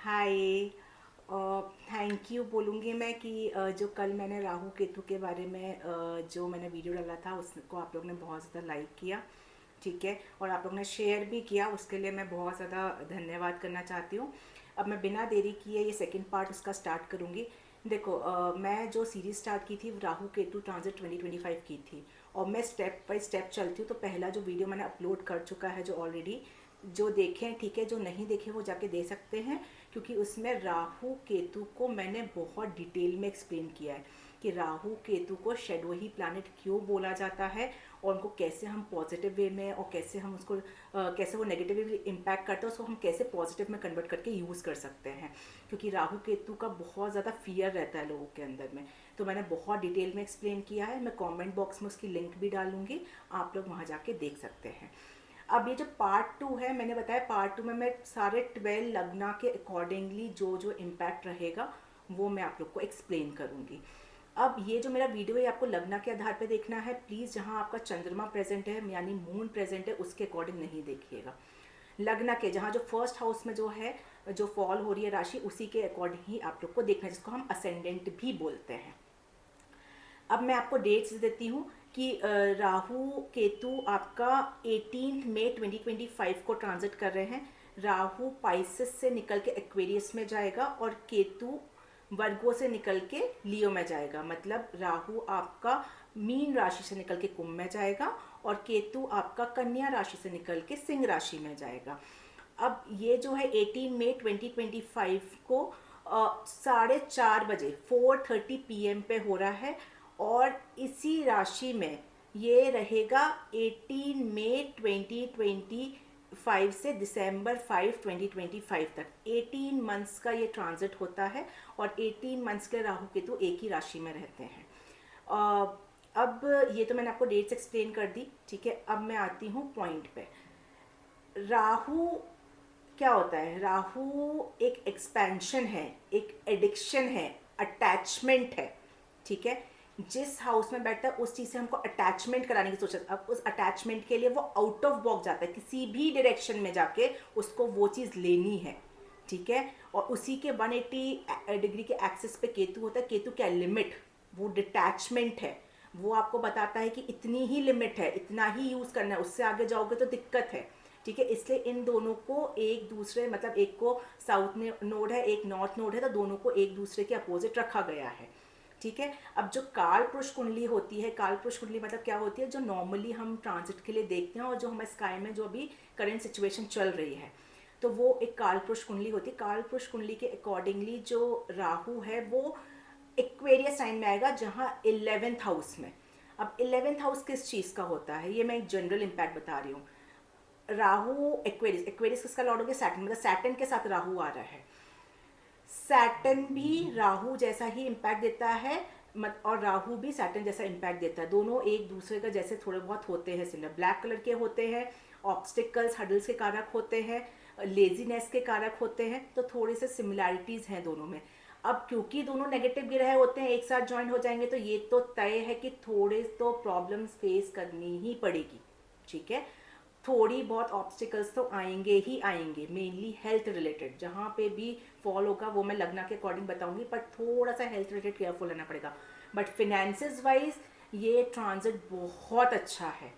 Hi. Thank you बोलूँगी मैं कि जो कल मैंने राहु केतु के बारे में जो मैंने वीडियो डाला था उसको आप लोग ने बहुत ज़्यादा लाइक किया। ठीक है, और आप लोग ने शेयर भी किया, उसके लिए मैं बहुत ज़्यादा धन्यवाद करना चाहती हूँ। अब मैं बिना देरी किए ये सेकंड पार्ट उसका स्टार्ट करूँगी। देखो, मैं जो सीरीज़ स्टार्ट की थी वो राहु केतु ट्रांजिट 2025 की थी, और मैं स्टेप बाय स्टेप चलती हूँ। तो पहला जो वीडियो मैंने अपलोड कर चुका है, जो ऑलरेडी जो देखें ठीक है, जो नहीं देखे वो जाके दे सकते हैं, क्योंकि उसमें राहु केतु को मैंने बहुत डिटेल में एक्सप्लेन किया है कि राहु केतु को शेडो ही प्लैनेट क्यों बोला जाता है, और उनको कैसे हम पॉजिटिव वे में, और कैसे हम उसको कैसे वो नेगेटिवली इम्पैक्ट करते हैं उसको हम कैसे पॉजिटिव में कन्वर्ट करके यूज़ कर सकते हैं। क्योंकि राहु केतु का बहुत ज़्यादा फियर रहता है लोगों के अंदर में। तो मैंने बहुत डिटेल में एक्सप्लेन किया है, मैं कमेंट बॉक्स में उसकी लिंक भी डालूंगी, आप लोग वहाँ जाके देख सकते हैं। अब ये जो पार्ट टू है, मैंने बताया पार्ट टू में मैं सारे 12 लग्ना के अकॉर्डिंगली जो जो इम्पैक्ट रहेगा वो मैं आप लोग को एक्सप्लेन करूँगी। अब ये जो मेरा वीडियो है आपको लग्ना के आधार पे देखना है, प्लीज़ जहाँ आपका चंद्रमा प्रेजेंट है यानी मून प्रेजेंट है उसके अकॉर्डिंग नहीं देखिएगा। लग्न के जहाँ जो फर्स्ट हाउस में जो है, जो फॉल हो रही है राशि, उसी के अकॉर्डिंग ही आप लोग को देखना है, जिसको हम असेंडेंट भी बोलते हैं। अब मैं आपको डेट्स देती हूँ कि राहु केतु आपका 18 मई 2025 को ट्रांजिट कर रहे हैं। राहु पाइसेस से निकल के एक्वेरियस में जाएगा, और केतु वर्गो से निकल के लियो में जाएगा। मतलब राहु आपका मीन राशि से निकल के कुंभ में जाएगा, और केतु आपका कन्या राशि से निकल के सिंह राशि में जाएगा। अब ये जो है 18 मई 2025 को 4:30 बजे 4:30 PM पे हो रहा है, और इसी राशि में ये रहेगा 18 मई 2025 से दिसंबर 5 2025 तक। 18 मंथ्स का ये ट्रांजिट होता है, और 18 मंथ्स के राहु केतु एक ही राशि में रहते हैं। अब ये तो मैंने आपको डेट्स एक्सप्लेन कर दी, ठीक है। अब मैं आती हूँ पॉइंट पे। राहु क्या होता है? राहु एक एक्सपेंशन है, एक एडिक्शन है, अटैचमेंट है, ठीक है। जिस हाउस में बैठता है उस चीज़ से हमको अटैचमेंट कराने की सोच है। अब उस अटैचमेंट के लिए वो आउट ऑफ बॉक्स जाता है, किसी भी डायरेक्शन में जाके उसको वो चीज़ लेनी है, ठीक है। और उसी के 180 डिग्री के एक्सिस पे केतु होता है। केतु क्या लिमिट, वो डिटैचमेंट है। वो आपको बताता है कि इतनी ही लिमिट है, इतना ही यूज़ करना है, उससे आगे जाओगे तो दिक्कत है, ठीक है। इसलिए इन दोनों को एक दूसरे, मतलब एक को साउथ नोड है, एक नॉर्थ नोड है, तो दोनों को एक दूसरे के अपोजिट रखा गया है, ठीक है। अब जो काल पुरुष कुंडली होती है, काल पुरुष कुंडली मतलब क्या होती है? जो नॉर्मली हम ट्रांजिट के लिए देखते हैं, और जो हमारे स्काई में जो अभी करंट सिचुएशन चल रही है, तो वो एक काल पुरुष कुंडली होती है। काल पुरुष कुंडली के अकॉर्डिंगली जो राहु है वो एक्वेरियस साइन में आएगा, जहाँ 11th हाउस में। अब 11th हाउस किस चीज़ का होता है, ये मैं एक जनरल इम्पैक्ट बता रही हूँ। राहु एक्वेरियस, एक्वेरियस किसका लॉर्ड हो गया? सैटर्न, मतलब सैटर्न के साथ राहु आ रहा है। सैटर्न भी राहु जैसा ही इम्पैक्ट देता है, और राहु भी सैटर्न जैसा इम्पैक्ट देता है। दोनों एक दूसरे का जैसे थोड़े बहुत होते हैं सिमिलर, ब्लैक कलर के होते हैं, ऑब्स्टिकल्स हडल्स के कारक होते हैं, लेजीनेस के कारक होते हैं, तो थोड़ी से सिमिलैरिटीज़ हैं दोनों में। अब क्योंकि दोनों नेगेटिव ग्रह होते हैं, एक साथ ज्वाइन हो जाएंगे, तो ये तो तय है कि थोड़े तो प्रॉब्लम्स फेस करनी ही पड़ेगी, ठीक है। थोड़ी बहुत ऑब्स्टिकल्स तो आएंगे ही आएंगे, मेनली हेल्थ रिलेटेड। जहाँ पे भी फॉल होगा वो मैं लग्ना के अकॉर्डिंग बताऊंगी, बट थोड़ा सा हेल्थ रिलेटेड केयरफुल रहना पड़ेगा। बट फिनेंसेस वाइज ये ट्रांजिट बहुत अच्छा है,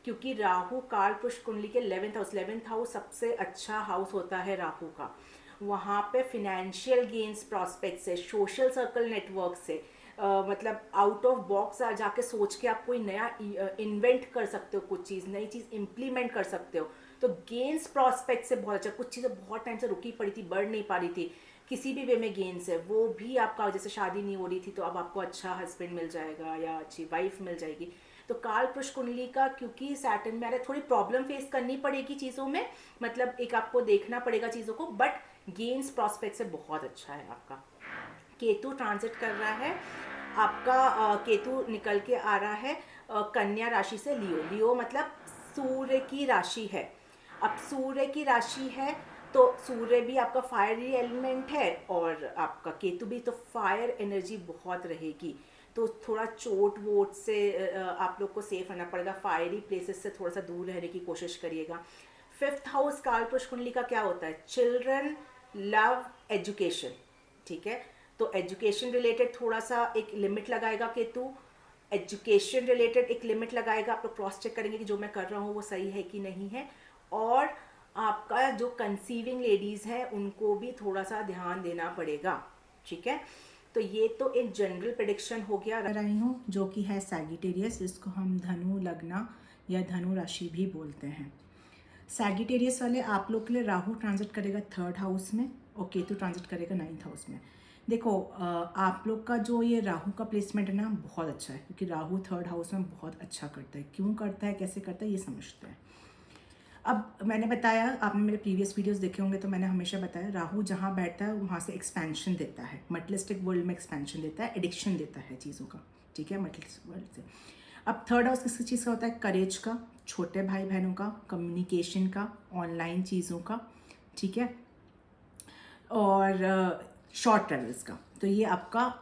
क्योंकि राहु काल पुरुष कुंडली के 11th हाउस सबसे अच्छा हाउस होता है राहु का। वहाँ पे फिनेंशियल गेन्स प्रॉस्पेक्ट से, सोशल सर्कल नेटवर्क से, मतलब आउट ऑफ बॉक्स जाके सोच के आप कोई नया इन्वेंट कर सकते हो, कुछ चीज़ नई चीज़ इम्प्लीमेंट कर सकते हो। तो गेन्स प्रॉस्पेक्ट से बहुत अच्छा। कुछ चीज़ें बहुत टाइम से रुकी पड़ी थी, बढ़ नहीं पा रही थी, किसी भी वे में गेन्स है, वो भी आपका, जैसे शादी नहीं हो रही थी तो अब आपको अच्छा हस्बैंड मिल जाएगा या अच्छी वाइफ मिल जाएगी। तो काल पुरुष कुंडली का क्योंकि सैटर्न में आ रहा है, थोड़ी प्रॉब्लम फेस करनी पड़ेगी चीज़ों में, मतलब एक आपको देखना पड़ेगा चीज़ों को, बट गेन्स प्रॉस्पेक्ट से बहुत अच्छा है आपका। केतु ट्रांजिट कर रहा है आपका, केतु निकल के आ रहा है कन्या राशि से लियो। लियो मतलब सूर्य की राशि है। अब सूर्य की राशि है तो सूर्य भी आपका फायरी एलिमेंट है, और आपका केतु भी, तो फायर एनर्जी बहुत रहेगी। तो थोड़ा चोट वोट से आप लोग को सेफ रहना पड़ेगा, फायरी प्लेसेस से थोड़ा सा दूर रहने की कोशिश करिएगा। 5th हाउस काल पुरुष कुंडली का क्या होता है? चिल्ड्रन, लव, एजुकेशन, ठीक है। तो एजुकेशन रिलेटेड थोड़ा सा एक लिमिट लगाएगा केतु, एजुकेशन रिलेटेड एक लिमिट लगाएगा। आप लोग क्रॉस चेक करेंगे कि जो मैं कर रहा हूँ वो सही है कि नहीं है। और आपका जो कंसीविंग लेडीज़ हैं उनको भी थोड़ा सा ध्यान देना पड़ेगा, ठीक है। तो ये तो एक जनरल प्रेडिक्शन हो गया। रही हूँ जो कि है सैगिटेरियस, जिसको हम धनु लग्न या धनु राशि भी बोलते हैं। सैगिटेरियस वाले आप लोग के लिए राहु ट्रांजिट करेगा 3rd हाउस में और केतु ट्रांजिट करेगा 9th हाउस में। देखो आप लोग का जो ये राहु का प्लेसमेंट है ना बहुत अच्छा है, क्योंकि राहु 3rd हाउस में बहुत अच्छा करता है। क्यों करता है, कैसे करता है, ये समझते हैं। अब मैंने बताया, आपने मेरे प्रीवियस वीडियोस देखे होंगे तो मैंने हमेशा बताया राहु जहाँ बैठता है वहाँ से एक्सपेंशन देता है, मटेरियलिस्टिक वर्ल्ड में एक्सपेंशन देता है, एडिक्शन देता है चीज़ों का, ठीक है, मटेरियलिस्टिक वर्ल्ड से। अब 3rd हाउस किस चीज़ का होता है, करेज का, छोटे भाई बहनों का, कम्युनिकेशन का, ऑनलाइन चीज़ों का, ठीक है, और शॉर्ट ट्रेवल्स का। तो ये आपका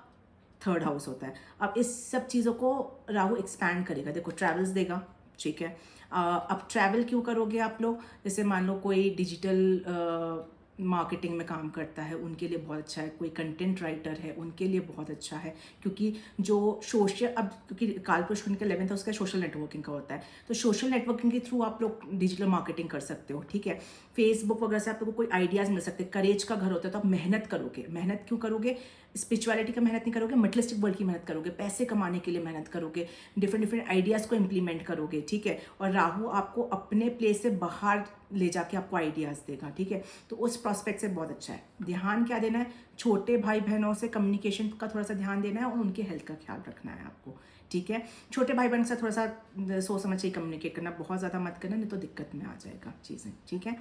3rd हाउस होता है। अब इस सब चीज़ों को राहु एक्सपैंड करेगा, देखो ट्रैवल्स देगा, ठीक है। अब ट्रैवल क्यों करोगे आप लोग, जैसे मान लो कोई डिजिटल मार्केटिंग में काम करता है उनके लिए बहुत अच्छा है, कोई कंटेंट राइटर है उनके लिए बहुत अच्छा है, क्योंकि जो सोशल, अब क्योंकि कालपुरुष उनका 11th हाउस का सोशल नेटवर्किंग का होता है, तो सोशल नेटवर्किंग के थ्रू आप लोग डिजिटल मार्केटिंग कर सकते हो, ठीक है। फेसबुक वगैरह से आप लोगों को कोई आइडियाज़ मिल सकते हैं। करेज का घर होता है तो आप मेहनत करोगे, मेहनत क्यों करोगे, स्पिरिचुअलिटी का मेहनत नहीं करोगे, मटेरियलिस्टिक वर्ल्ड की मेहनत करोगे, पैसे कमाने के लिए मेहनत करोगे, डिफरेंट डिफरेंट आइडियाज़ को इम्प्लीमेंट करोगे, ठीक है। और राहु आपको अपने प्लेस से बाहर ले जाके आपको आइडियाज़ देगा, ठीक है। तो उस प्रोस्पेक्ट से बहुत अच्छा है। ध्यान क्या देना है, छोटे भाई बहनों से कम्युनिकेशन का थोड़ा सा ध्यान देना है और उनके हेल्थ का ख्याल रखना है आपको, ठीक है। छोटे भाई बहन से थोड़ा सा सोच समझ के कम्युनिकेट करना, बहुत ज़्यादा मत करना, नहीं तो दिक्कत में आ जाएगा चीज़ें, ठीक है।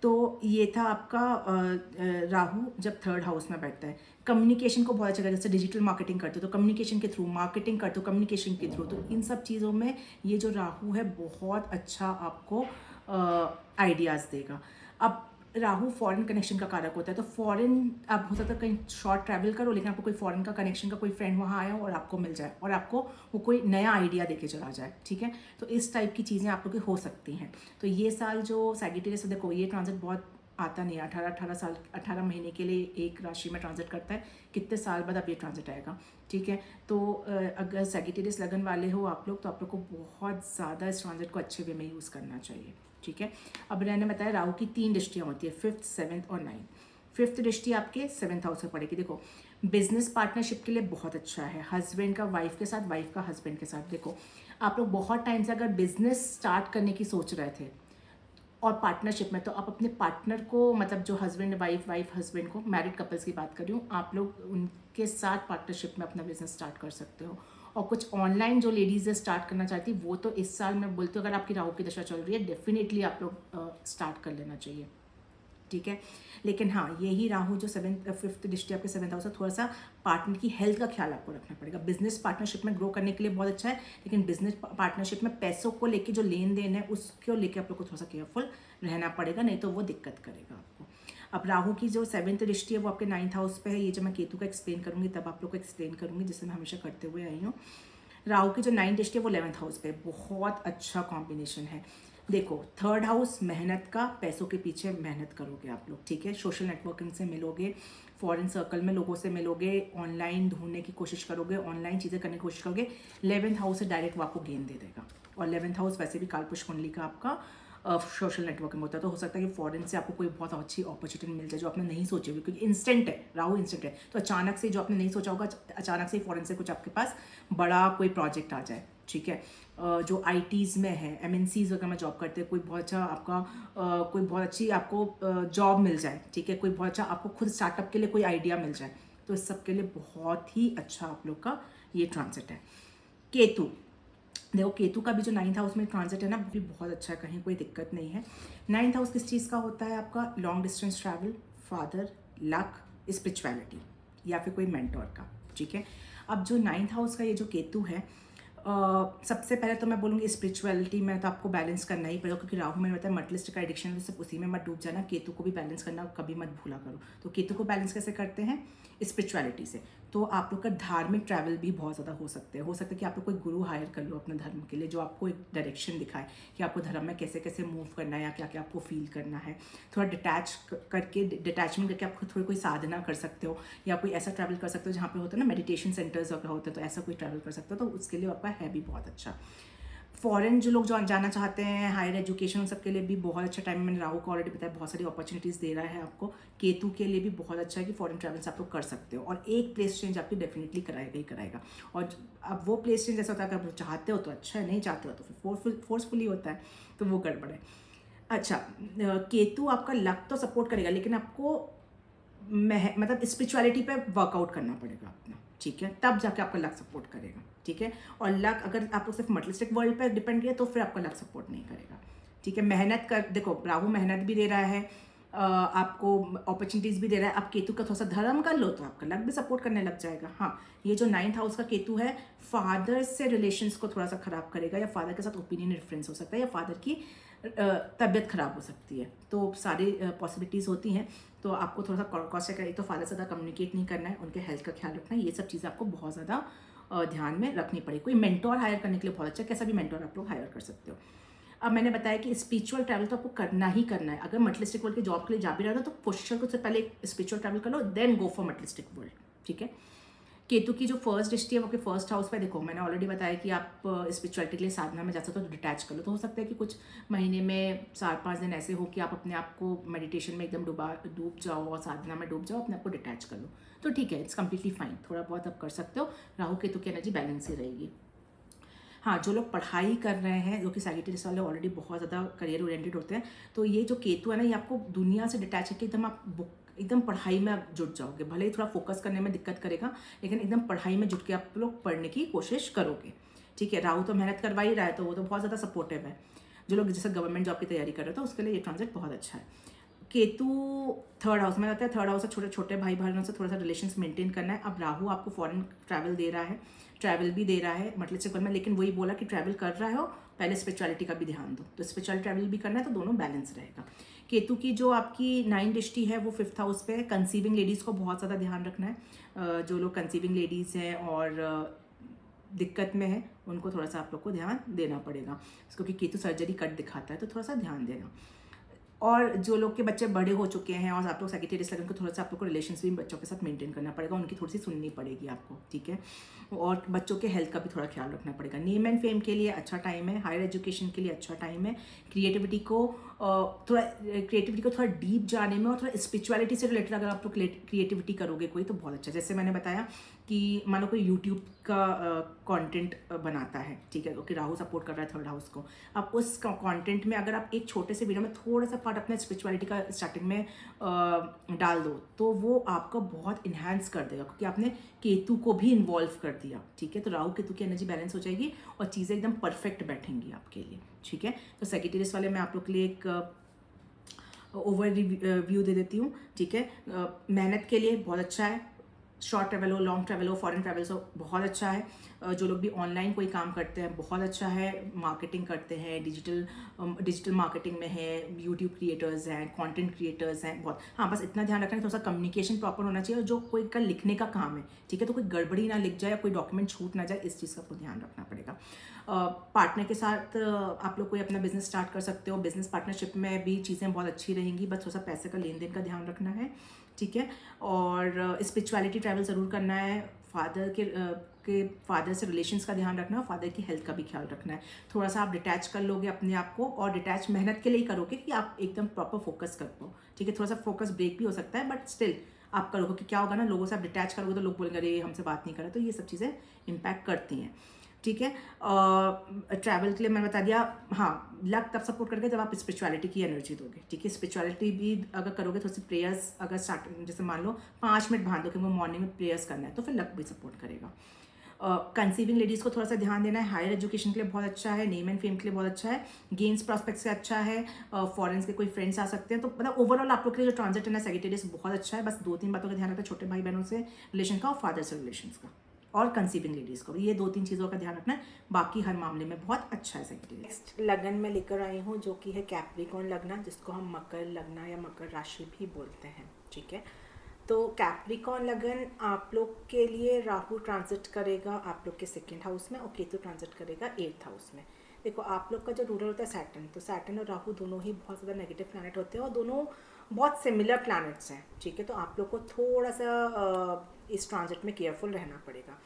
तो ये था आपका राहु जब 3rd हाउस में बैठता है। कम्युनिकेशन को बहुत अच्छा करता है, जैसे डिजिटल मार्केटिंग करते हो तो कम्युनिकेशन के थ्रू, मार्केटिंग करते हो कम्युनिकेशन के थ्रू, तो इन सब चीज़ों में ये जो राहु है बहुत अच्छा आपको आइडियाज़ देगा। अब राहु फॉरेन कनेक्शन का कारक होता है, तो फॉरेन आप हो सकता है कहीं शॉर्ट ट्रैवल करो लेकिन आपको कोई फॉरेन का कनेक्शन का कोई फ्रेंड वहाँ आया हो और आपको मिल जाए और आपको वो कोई नया आइडिया देके चला जाए, ठीक है। तो इस टाइप की चीज़ें आप लोग की हो सकती हैं। तो ये साल जो सैगिटेरियस, देखो ये ट्रांजिट बहुत आता नहीं है, 18 महीने के लिए एक राशि में ट्रांजिट करता है, कितने साल बाद अब ये ट्रांजिट आएगा, ठीक है। तो अगर सैगिटेरियस लगन वाले हो आप लोग तो आप लोग को बहुत ज़्यादा इस ट्रांजिट को अच्छे वे में यूज़ करना चाहिए, ठीक है। अब मैंने बताया राहु की 3 दृष्टियाँ होती है, 5th, 7th और 9th। 5th दृष्टि आपके 7th हाउस में पड़ेगी। देखो बिजनेस पार्टनरशिप के लिए बहुत अच्छा है, हस्बैंड का वाइफ के साथ, वाइफ का हस्बैंड के साथ। देखो आप लोग बहुत टाइम से अगर बिजनेस स्टार्ट करने की सोच रहे थे और पार्टनरशिप में, तो आप अपने पार्टनर को, मतलब जो हस्बैंड वाइफ, वाइफ हस्बैंड को, मैरिड कपल्स की बात कर रही हूँ, आप लोग उनके साथ पार्टनरशिप में अपना बिजनेस स्टार्ट कर सकते हो। और कुछ ऑनलाइन जो लेडीज़ स्टार्ट करना चाहती वो तो इस साल मैं बोलती हूँ अगर आपकी राहु की दशा चल रही है डेफिनेटली आप लोग स्टार्ट कर लेना चाहिए, ठीक है। लेकिन हाँ यही राहु जो 5th दृष्टि आपके 7th हाउस है, थोड़ा सा पार्टनर की हेल्थ का ख्याल आपको रखना पड़ेगा। बिजनेस पार्टनरशिप में ग्रो करने के लिए बहुत अच्छा है, लेकिन बिजनेस पार्टनरशिप में पैसों को लेके जो लेन देन है उसको लेके आप लोग को थोड़ा सा केयरफुल रहना पड़ेगा, नहीं तो वो दिक्कत करेगा आपको। अब राहु की जो 7th दृष्टि है वो आपके 9th हाउस पे है। ये जब मैं केतु का एक्सप्लेन करूँगी तब आप लोग को एक्सप्लेन करूँगी, जिससे मैं हमेशा करते हुए आई हूँ। राहु की जो 9th दृष्टि है वो 11th हाउस पे, बहुत अच्छा कॉम्बिनेशन है। देखो 3rd हाउस मेहनत का, पैसों के पीछे मेहनत करोगे आप लोग, ठीक है। सोशल नेटवर्किंग से मिलोगे, फॉरेन सर्कल में लोगों से मिलोगे, ऑनलाइन ढूंढने की कोशिश करोगे, ऑनलाइन चीज़ें करने की कोशिश करोगे। 11th हाउस से डायरेक्ट वो आपको गेन दे देगा। और 11th हाउस वैसे भी कालपुरुष कुंडली का आपका सोशल नेटवर्किंग होता है, तो हो सकता है कि फॉरेन से आपको कोई बहुत अच्छी अपॉर्चुनिटी मिल जाए जो आपने नहीं सोची होगी, क्योंकि इंस्टेंट है, राहु इंस्टेंट है। तो अचानक से जो आपने नहीं सोचा होगा, अचानक से फॉरेन से कुछ आपके पास बड़ा कोई प्रोजेक्ट आ जाए, ठीक है। जो आईटीज़ में है, एमएनसीज वगैरह में जॉब करते हैं, कोई बहुत अच्छा आपका कोई बहुत अच्छी आपको जॉब मिल जाए, ठीक है। कोई बहुत अच्छा आपको खुद स्टार्टअप के लिए कोई आइडिया मिल जाए, तो इस सब के लिए बहुत ही अच्छा आप लोग का ये ट्रांजिट है। केतु, देखो केतु का भी जो 9th हाउस में ट्रांजिट है ना, वो भी बहुत अच्छा है, कहीं कोई दिक्कत नहीं है। 9th हाउस किस चीज़ का होता है आपका, long distance travel, father, luck, spirituality या फिर कोई मेंटोर का, ठीक है। अब जो 9th हाउस का ये जो केतु है, सबसे पहले तो मैं बोलूँगी स्पिरिचुअलिटी में तो आपको बैलेंस करना ही पड़ेगा, क्योंकि राहु मैंने बताया मटेरियलिस्टिक का एडिक्शन है, तो सिर्फ उसी में मत डूब जाना, केतु को भी बैलेंस करना कभी मत भूला करो। तो केतु को बैलेंस कैसे करते हैं, स्पिरिचुअलिटी से। तो आप लोग का धार्मिक ट्रैवल भी बहुत ज़्यादा हो सकते हैं। हो सकता है कि आप लोग कोई गुरु हायर कर लो अपने धर्म के लिए, जो आपको एक डायरेक्शन दिखाए कि आपको धर्म में कैसे कैसे मूव करना है या क्या क्या आपको फील करना है। थोड़ा डिटैचमेंट करके आप थोड़ी कोई साधना कर सकते हो, या कोई ऐसा ट्रैवल कर सकते हो जहाँ पे होता है ना मेडिटेशन सेंटर्स वगैरह होते हैं, तो ऐसा कोई ट्रैवल कर सकते हो, तो उसके लिए आपका है भी बहुत अच्छा। फॉरेन जो लोग जाना चाहते हैं, हायर एजुकेशन, सबके लिए भी बहुत अच्छा टाइम। मैंने राहु को ऑलरेडी बताया, बहुत सारी अपॉर्चुनिटीज़ दे रहा है आपको। केतु के लिए भी बहुत अच्छा है कि फॉरेन ट्रैवल्स आप लोग कर सकते हो, और एक प्लेस चेंज आपकी डेफिनेटली कराएगा ही कराएगा। और अब वो प्लेस चेंज ऐसा होता है कि आप चाहते हो तो अच्छा है, नहीं चाहते हो तो फिर फोर्सफुली होता है, तो वो गड़बड़ है। अच्छा, केतु आपका लक तो सपोर्ट करेगा, लेकिन आपको मतलब स्पिरिचुअलिटी पे वर्कआउट करना पड़ेगा अपना, ठीक है, तब जाके आपका लक सपोर्ट करेगा, ठीक है। और लक अगर आपको सिर्फ मटेरियलिस्टिक वर्ल्ड पे डिपेंड किया तो फिर आपका लक सपोर्ट नहीं करेगा, ठीक है। मेहनत कर, देखो राहु मेहनत भी दे रहा है, आपको अपॉर्चुनिटीज़ भी दे रहा है। आप केतु का थोड़ा सा धर्म कर लो तो आपका लक भी सपोर्ट करने लग जाएगा। हाँ, ये जो 9th हाउस का केतु है, फादर से रिलेशंस को थोड़ा सा ख़राब करेगा, या फादर के साथ ओपिनियन डिफरेंस हो सकता है, या फादर की तबीयत ख़राब हो सकती है, तो सारी पॉसिबिलिटीज़ होती हैं। तो आपको थोड़ा सा कॉन्शियस करें, तो फादर से ज़्यादा कम्युनिकेट नहीं करना है, उनके हेल्थ का ख्याल रखना है, ये सब चीज़ें आपको बहुत ज़्यादा ध्यान में रखनी पड़ेगी। कोई मेंटोर हायर करने के लिए बहुत अच्छा, कैसा भी मेंटोर आप लोग हायर कर सकते हो। अब मैंने बताया कि स्पिरिचुअल ट्रैवल तो आपको करना ही करना है। अगर मटेरियलिस्टिक वर्ल्ड की जॉब के लिए जा भी रहा हो तो कोशिश करो, उससे पहले स्पिरिचुअल ट्रैवल कर लो, then go for materialistic world, ठीक है। केतु की जो फर्स्ट दृष्टि है वो आपके फर्स्ट हाउस पे, देखो मैंने ऑलरेडी बताया कि आप स्पिरिचुअलिटी के लिए साधना में जा सकते हो, तो डिटैच कर लो। तो हो सकता है कि कुछ महीने में 4-5 दिन ऐसे हो कि आप अपने आप को मेडिटेशन में एकदम डूब जाओ और साधना में डूब जाओ, अपने आप को डिटैच कर लो, तो ठीक है, इट्स कम्प्लीटली फाइन। थोड़ा बहुत आप कर सकते हो, राहु केतु की एनर्जी बैलेंस ही रहेगी। हाँ, जो लोग पढ़ाई कर रहे हैं, जो कि सैजिटेरियस वाले ऑलरेडी बहुत ज़्यादा करियर ओरिएंटेड होते हैं, तो ये जो केतु है ना, ये आपको दुनिया से डिटैच करके एकदम आप एकदम पढ़ाई में आप जुट जाओगे। भले ही थोड़ा फोकस करने में दिक्कत करेगा, लेकिन एकदम पढ़ाई में जुट के आप लोग पढ़ने की कोशिश करोगे, ठीक है। राहु तो मेहनत करवा ही रहा है, तो वो तो बहुत ज़्यादा सपोर्टिव है। जो लोग जैसे गवर्नमेंट जॉब की तैयारी कर रहे हो तो उसके लिए ये ट्रांजिट बहुत अच्छा है। केतु 3rd हाउस में रहता है। 3rd हाउस से छोटे छोटे भाई बहनों से थोड़ा सा रिलेशंस मेंटेन करना है। अब राहु आपको फॉरेन ट्रैवल दे रहा है, ट्रैवल भी दे रहा है मतलब में, लेकिन वही बोला कि ट्रैवल कर रहा हो पहले स्पिरिचुअलिटी का भी ध्यान दो, तो स्पिरिचुअल ट्रैवल भी करना है, तो दोनों बैलेंस रहेगा। केतु की जो आपकी 9 दृष्टि है वो 5th हाउस पे है। कंसीविंग लेडीज़ को बहुत ज़्यादा ध्यान रखना है। जो लोग कंसीविंग लेडीज़ हैं और दिक्कत में है, उनको थोड़ा सा आप लोग को ध्यान देना पड़ेगा, क्योंकि केतु सर्जरी कट दिखाता है, तो थोड़ा सा ध्यान देना। और जो लोग के बच्चे बड़े हो चुके हैं और आप लोग सेक्रेटरीज लगे, उनको थोड़ा सा आप लोग को रिलेशंस भी बच्चों के साथ मेंटेन करना पड़ेगा, उनकी थोड़ी सी सुननी पड़ेगी आपको, ठीक है। और बच्चों के हेल्थ का भी थोड़ा ख्याल रखना पड़ेगा। नेम एंड फेम के लिए अच्छा टाइम है, हायर एजुकेशन के लिए अच्छा टाइम है। क्रिएटिविटी को थोड़ा डीप जाने में और थोड़ा स्पिरिचुअलिटी से रिलेटेड अगर आप लोग क्रिएटिविटी करोगे कोई, तो बहुत अच्छा। जैसे मैंने बताया कि मानो कोई यूट्यूब का कंटेंट बनाता है, ठीक है, क्योंकि राहु सपोर्ट कर रहा है 3rd हाउस को। अब उस कंटेंट में अगर आप एक छोटे से वीडियो में थोड़ा सा पार्ट अपने स्पिरिचुअलिटी का स्टार्टिंग में डाल दो, तो वो आपका बहुत इन्हांस कर देगा, क्योंकि आपने केतु को भी इन्वॉल्व कर दिया, ठीक है। तो राहु केतु की एनर्जी बैलेंस हो जाएगी और चीज़ें एकदम परफेक्ट बैठेंगी आपके लिए, ठीक है। तो सेक्रेटरीज वाले मैं आप लोग के लिए एक ओवर व्यू दे देती हूँ, ठीक है। मेहनत के लिए बहुत अच्छा है, शॉर्ट ट्रैवल हो, लॉन्ग ट्रैवल हो, फॉरेन ट्रैवल्स हो, बहुत अच्छा है। जो लोग भी ऑनलाइन कोई काम करते हैं बहुत अच्छा है, मार्केटिंग करते हैं, डिजिटल मार्केटिंग में है, यूट्यूब क्रिएटर्स हैं, कंटेंट क्रिएटर्स हैं, बहुत। हाँ, बस इतना ध्यान रखना है, थोड़ा सा कम्युनिकेशन प्रॉपर होना चाहिए। और जो कोई का लिखने का काम है, ठीक है, तो कोई गड़बड़ी ना लिख जाए, कोई डॉक्यूमेंट छूट ना जाए, इस चीज़ का आपको ध्यान रखना पड़ेगा। पार्टनर के साथ आप लोग कोई अपना बिजनेस स्टार्ट कर सकते हो, बिजनेस पार्टनरशिप में भी चीज़ें बहुत अच्छी रहेंगी, बस थोड़ा सा पैसे का लेन देन का ध्यान रखना है, ठीक है। और स्पिरिचुअलिटी ट्रैवल ज़रूर करना है। फादर से रिलेशंस का ध्यान रखना है, फादर की हेल्थ का भी ख्याल रखना है। थोड़ा सा आप डिटैच कर लोगे अपने आप को, और डिटैच मेहनत के लिए ही करोगे कि आप एकदम प्रॉपर फोकस कर पाओ, ठीक है। थोड़ा सा फोकस ब्रेक भी हो सकता है, बट स्टिल आप करोगे, कि क्या होगा ना, लोगों से आप डिटैच करोगे तो लोग बोलेंगे अरे हमसे बात नहीं कर रहे, तो ये सब चीज़ें इम्पैक्ट करती हैं, ठीक है। ट्रैवल के लिए मैंने बता दिया। हाँ, लक तब सपोर्ट करके जब आप स्पिरिचुअलिटी की एनर्जी दोगे, ठीक है। स्पिरिचुअलिटी भी अगर करोगे, थोड़ी सी प्रेयर्स अगर स्टार्ट, जैसे मान लो 5 मिनट बांध दो कि वो मॉर्निंग में प्रेयर्स करना है, तो फिर लक भी सपोर्ट करेगा। कंसीविंग लेडीज़ को थोड़ा सा ध्यान देना है। हायर एजुकेशन के लिए बहुत अच्छा है, नेम एंड फेम के लिए बहुत अच्छा है, गेम्स प्रॉस्पेक्ट से अच्छा है, फॉरेन के कोई फ्रेंड्स आ सकते हैं। तो मतलब ओवरऑल आप लोग के लिए जो ट्रांजिट है ना सेक्रेटरीज बहुत अच्छा है। बस 2-3 बातों का ध्यान रखना है, छोटे भाई बहनों से रिलेशन का और फादर से रिलेशन का, और कंसीविंग लेडीज़ को, ये 2-3 चीज़ों का ध्यान रखना है। बाकी हर मामले में बहुत अच्छा है सेक्रेटरी। नेक्स्ट लगन में लेकर आई हूँ, जो कि है कैप्रिकॉर्न लगना, जिसको हम मकर लगना या मकर राशि भी बोलते हैं, ठीक है। तो कैप्रिकॉन लगन आप लोग के लिए राहु ट्रांजिट करेगा आप लोग के सेकंड हाउस में और केतु ट्रांजिट करेगा एट्थ हाउस में। देखो आप लोग का जो रूलर होता है सैटर्न, तो सैटर्न और राहु दोनों ही बहुत ज़्यादा नेगेटिव प्लैनेट होते हैं और दोनों बहुत सिमिलर प्लैनेट्स हैं, ठीक है। तो आप लोग को थोड़ा सा इस ट्रांजिट में केयरफुल रहना पड़ेगा,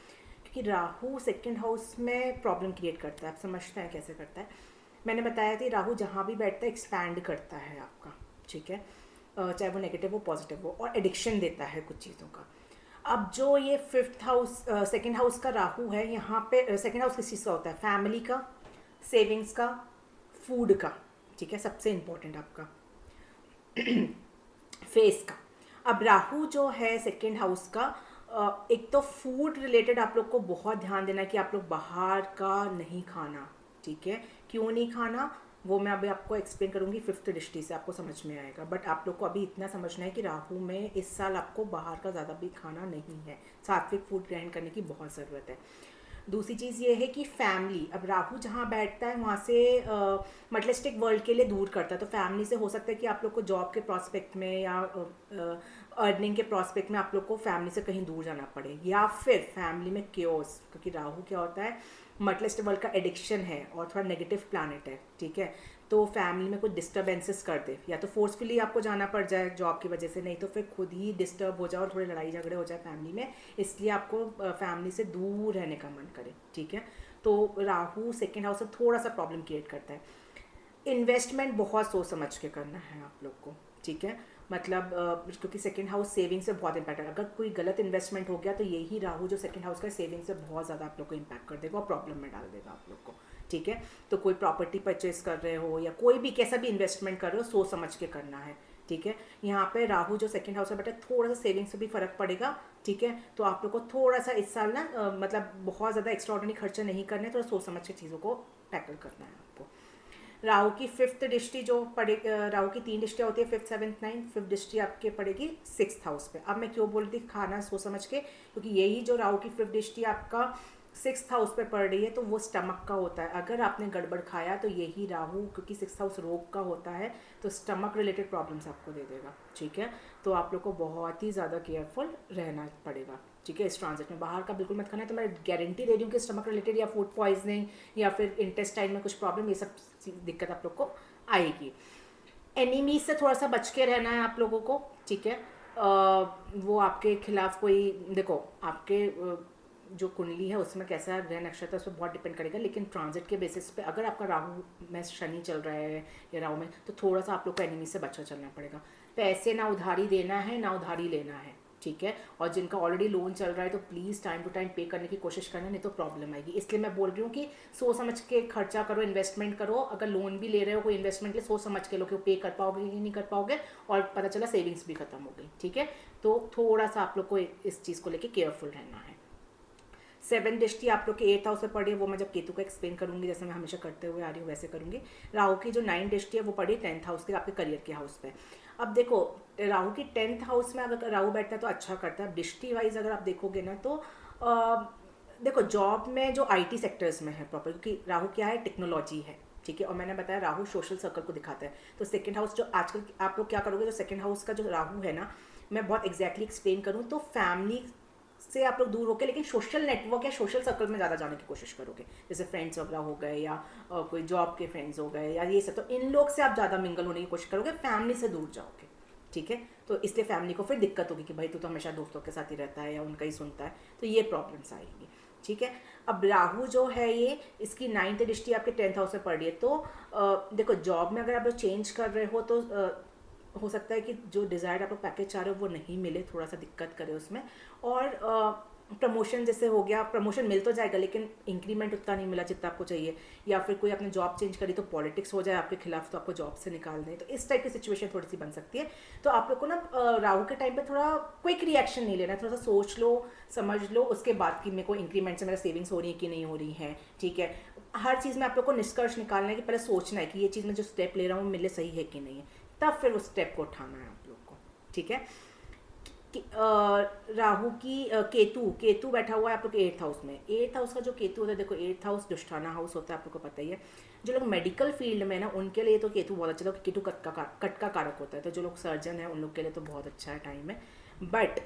क्योंकि राहु सेकंड हाउस में प्रॉब्लम क्रिएट करता है। आप समझते हैं कैसे करता है? मैंने बताया था राहु जहाँ भी बैठता है एक्सपैंड करता है आपका, ठीक है, चाहे वो नेगेटिव हो पॉजिटिव हो, और एडिक्शन देता है कुछ चीज़ों का। अब जो ये फिफ्थ हाउस सेकंड हाउस का राहु है, यहाँ पे सेकंड हाउस किस चीज़ का होता है? फैमिली का, सेविंग्स का, फूड का, ठीक है, सबसे इम्पोर्टेंट आपका फेस का। अब राहु जो है सेकंड हाउस का, एक तो फूड रिलेटेड आप लोग को बहुत ध्यान देना है कि आप लोग बाहर का नहीं खाना, ठीक है। क्यों नहीं खाना वो मैं अभी आपको एक्सप्लेन करूंगी फिफ्थ दृष्टि से, आपको समझ में आएगा। बट आप लोग को अभी इतना समझना है कि राहु में इस साल आपको बाहर का ज़्यादा भी खाना नहीं है, सात्विक फूड ग्रहण करने की बहुत ज़रूरत है। दूसरी चीज़ ये है कि फैमिली, अब राहु जहाँ बैठता है वहाँ से मटेरियलिस्टिक वर्ल्ड के लिए दूर करता है, तो फैमिली से हो सकता है कि आप लोग को जॉब के प्रॉस्पेक्ट में या अर्निंग के प्रॉस्पेक्ट में आप लोग को फैमिली से कहीं दूर जाना पड़े, या फिर फैमिली में क्योस, क्योंकि राहु क्या होता है मटेरियलिस्टिक वर्ल्ड का एडिक्शन है और थोड़ा नेगेटिव प्लैनेट है, ठीक है। तो फैमिली में कुछ डिस्टर्बेंसेस कर दे, या तो फोर्सफुली आपको जाना पड़ जाए जॉब की वजह से, नहीं तो फिर खुद ही डिस्टर्ब हो जाए और थोड़ी लड़ाई झगड़े हो जाए फैमिली में, इसलिए आपको फैमिली से दूर रहने का मन करे, ठीक है। तो राहु सेकेंड हाउस से थोड़ा सा प्रॉब्लम क्रिएट करता है। इन्वेस्टमेंट बहुत सोच समझ के करना है आप लोग को, ठीक है। मतलब क्योंकि सेकंड हाउस सेविंग से बहुत इम्पैक्ट है, अगर कोई गलत इन्वेस्टमेंट हो गया तो यही राहु जो सेकंड हाउस का सेविंग से बहुत ज़्यादा आप लोग को इम्पैक्ट कर देगा और प्रॉब्लम में डाल देगा आप लोग को, ठीक है। तो कोई प्रॉपर्टी परचेज कर रहे हो या कोई भी कैसा भी इन्वेस्टमेंट कर रहे हो सोच समझ के करना है, ठीक है। यहाँ पे राहु जो सेकंड हाउस में बैठा थोड़ा सा सेविंग से भी फर्क पड़ेगा, ठीक है। तो आप लोग को थोड़ा सा इस साल ना मतलब बहुत ज़्यादा एक्स्ट्राऑर्डिनरी खर्चा नहीं करने, थोड़ा सोच समझ के चीज़ों को टैकल करना है आपको। राहु की फिफ्थ दृष्टि जो पड़े, राहु की 3 दृष्टियाँ होती है, फिफ्थ सेवन्थ नाइन्थ, फिफ्थ दृष्टि आपके पड़ेगी सिक्स्थ हाउस पे। अब मैं क्यों बोल रही थी खाना सोच समझ के, क्योंकि यही जो राहु की फिफ्थ दृष्टि आपका सिक्स्थ हाउस पे पड़ रही है तो वो स्टमक का होता है। अगर आपने गड़बड़ खाया तो यही राहु, क्योंकि सिक्स्थ हाउस रोग का होता है, तो स्टमक रिलेटेड प्रॉब्लम्स आपको दे देगा, ठीक है। तो आप लोग को बहुत ही ज़्यादा केयरफुल रहना पड़ेगा, ठीक है। इस ट्रांजिट में बाहर का बिल्कुल मत खाना है, तो मैं गारंटी दे रही हूँ कि स्टमक रिलेटेड या फूड पॉइजनिंग या फिर इंटेस्टाइन में कुछ प्रॉब्लम, ये सब दिक्कत आप लोग को आएगी। एनिमी से थोड़ा सा बच के रहना है आप लोगों को, ठीक है। वो आपके खिलाफ कोई, देखो आपके जो कुंडली है उसमें कैसा ग्रह नक्षत्र है उस पर बहुत डिपेंड करेगा, लेकिन ट्रांजिट के बेसिस पे अगर आपका राहु में शनि चल रहा है या राहु में, तो थोड़ा सा आप लोग को एनिमी से बचा चलना पड़ेगा। पैसे ना उधारी देना है ना उधारी लेना है, ठीक है। और जिनका ऑलरेडी लोन चल रहा है तो प्लीज़ टाइम टू टाइम पे करने की कोशिश करना, नहीं तो प्रॉब्लम आएगी। इसलिए मैं बोल रही हूँ कि सोच समझ के खर्चा करो, इन्वेस्टमेंट करो। अगर लोन भी ले रहे हो कोई इन्वेस्टमेंट के लिए, सोच समझ के लो कि पे कर पाओगे कि नहीं कर पाओगे, और पता चला सेविंग्स भी खत्म हो गई, ठीक है। तो थोड़ा सा आप लोग को इस चीज़ को लेकर केयरफुल रहना है। 7 दृष्टि आप लोग के 8th हाउस में पड़ी है, वो मैं जब केतु को एक्सप्लेन करूंगी, जैसे मैं हमेशा करते हुए आ रही हूँ वैसे करूंगी। राहु की जो 9 दृष्टि है वो पड़ी 10th हाउस के, आपके करियर के हाउस पे। अब देखो राहु की 10th हाउस में अगर राहु बैठता है तो अच्छा करता है। दृष्टि वाइज अगर आप देखोगे ना तो देखो जॉब में जो IT सेक्टर्स में है प्रॉपर, क्योंकि राहु क्या है टेक्नोलॉजी है, ठीक है। और मैंने बताया राहु सोशल सर्कल को दिखाता है। तो सेकंड हाउस जो आजकल आप लोग क्या करोगे, जो सेकंड हाउस का जो राहु है ना, मैं बहुत एग्जैक्टली एक्सप्लेन करूँ तो फैमिली से आप लोग दूर होकर लेकिन सोशल नेटवर्क या सोशल सर्कल में ज़्यादा जाने की कोशिश करोगे, जैसे फ्रेंड्स वगैरह हो गए या कोई जॉब के फ्रेंड्स हो गए या ये सब, तो इन लोग से आप ज़्यादा मिंगल होने की कोशिश करोगे, फैमिली से दूर जाओगे, ठीक है। तो इसलिए फैमिली को फिर दिक्कत होगी कि भाई तू तो हमेशा दोस्तों के साथ ही रहता है या उनका ही सुनता है, तो ये प्रॉब्लम्स आएगी, ठीक है। अब राहु जो है ये, इसकी 9th दृष्टि आपके 10th हाउस में पड़ रही है, तो देखो जॉब में अगर आप लोग चेंज कर रहे हो तो हो सकता है कि जो डिज़ायर्ड आप लोग पैकेज चाह रहे हो वो नहीं मिले, थोड़ा सा दिक्कत करे उसमें। और प्रमोशन जैसे हो गया, प्रमोशन मिल तो जाएगा लेकिन इंक्रीमेंट उतना नहीं मिला जितना आपको चाहिए, या फिर कोई आपने जॉब चेंज करी तो पॉलिटिक्स हो जाए आपके खिलाफ तो आपको जॉब से निकाल दें, तो इस टाइप की सिचुएशन थोड़ी सी बन सकती है। तो आप लोग को ना राहु के टाइम पे थोड़ा क्विक रिएक्शन नहीं लेना, थोड़ा सा सोच लो समझ लो उसके बाद कि मेरे को इंक्रीमेंट से मेरा सेविंग्स हो रही है कि नहीं हो रही है, ठीक है। हर चीज़ में आप लोग को निष्कर्ष निकालना है कि पहले सोचना है कि ये चीज़ मैं जो स्टेप ले रहा हूँ मेरे लिए सही है कि नहीं है, तब फिर उस स्टेप को उठाना है आप लोग को, ठीक है। राहु की केतु बैठा हुआ है आप लोग के 8th हाउस में। 8th हाउस का जो केतु होता है, देखो 8th हाउस दुष्टाना हाउस होता है, आप लोग को पता ही है। जो लोग मेडिकल फील्ड में ना उनके लिए तो केतु बहुत अच्छा है, केतु कट का कारक होता है, तो जो लोग सर्जन है उन लोग के लिए तो बहुत अच्छा है टाइम है। बट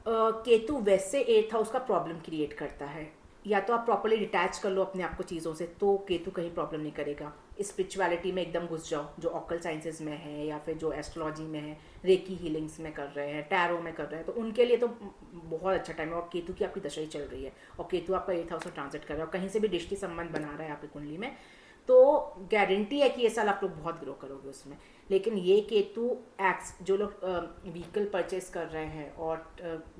केतु वैसे 8th हाउस का प्रॉब्लम क्रिएट करता है। या तो आप प्रॉपरली डिटैच कर लो अपने आप को चीज़ों से, तो केतु कहीं प्रॉब्लम नहीं करेगा। स्पिरिचुअलिटी में एकदम घुस जाओ, जो ऑकल साइंसेज में है या फिर जो एस्ट्रोलॉजी में है, रेकी हीलिंग्स में कर रहे हैं, टैरो में कर रहे हैं, तो उनके लिए तो बहुत अच्छा टाइम है। और केतु की आपकी दशा ही चल रही है और केतु आपका 8th हाउस में ट्रांजिट कर रहा है और कहीं से भी दृष्टि संबंध बना रहा है आपकी कुंडली में, तो गारंटी है कि ये साल आप लोग बहुत ग्रो करोगे उसमें। लेकिन ये केतु एक्स जो लोग व्हीकल परचेस कर रहे हैं और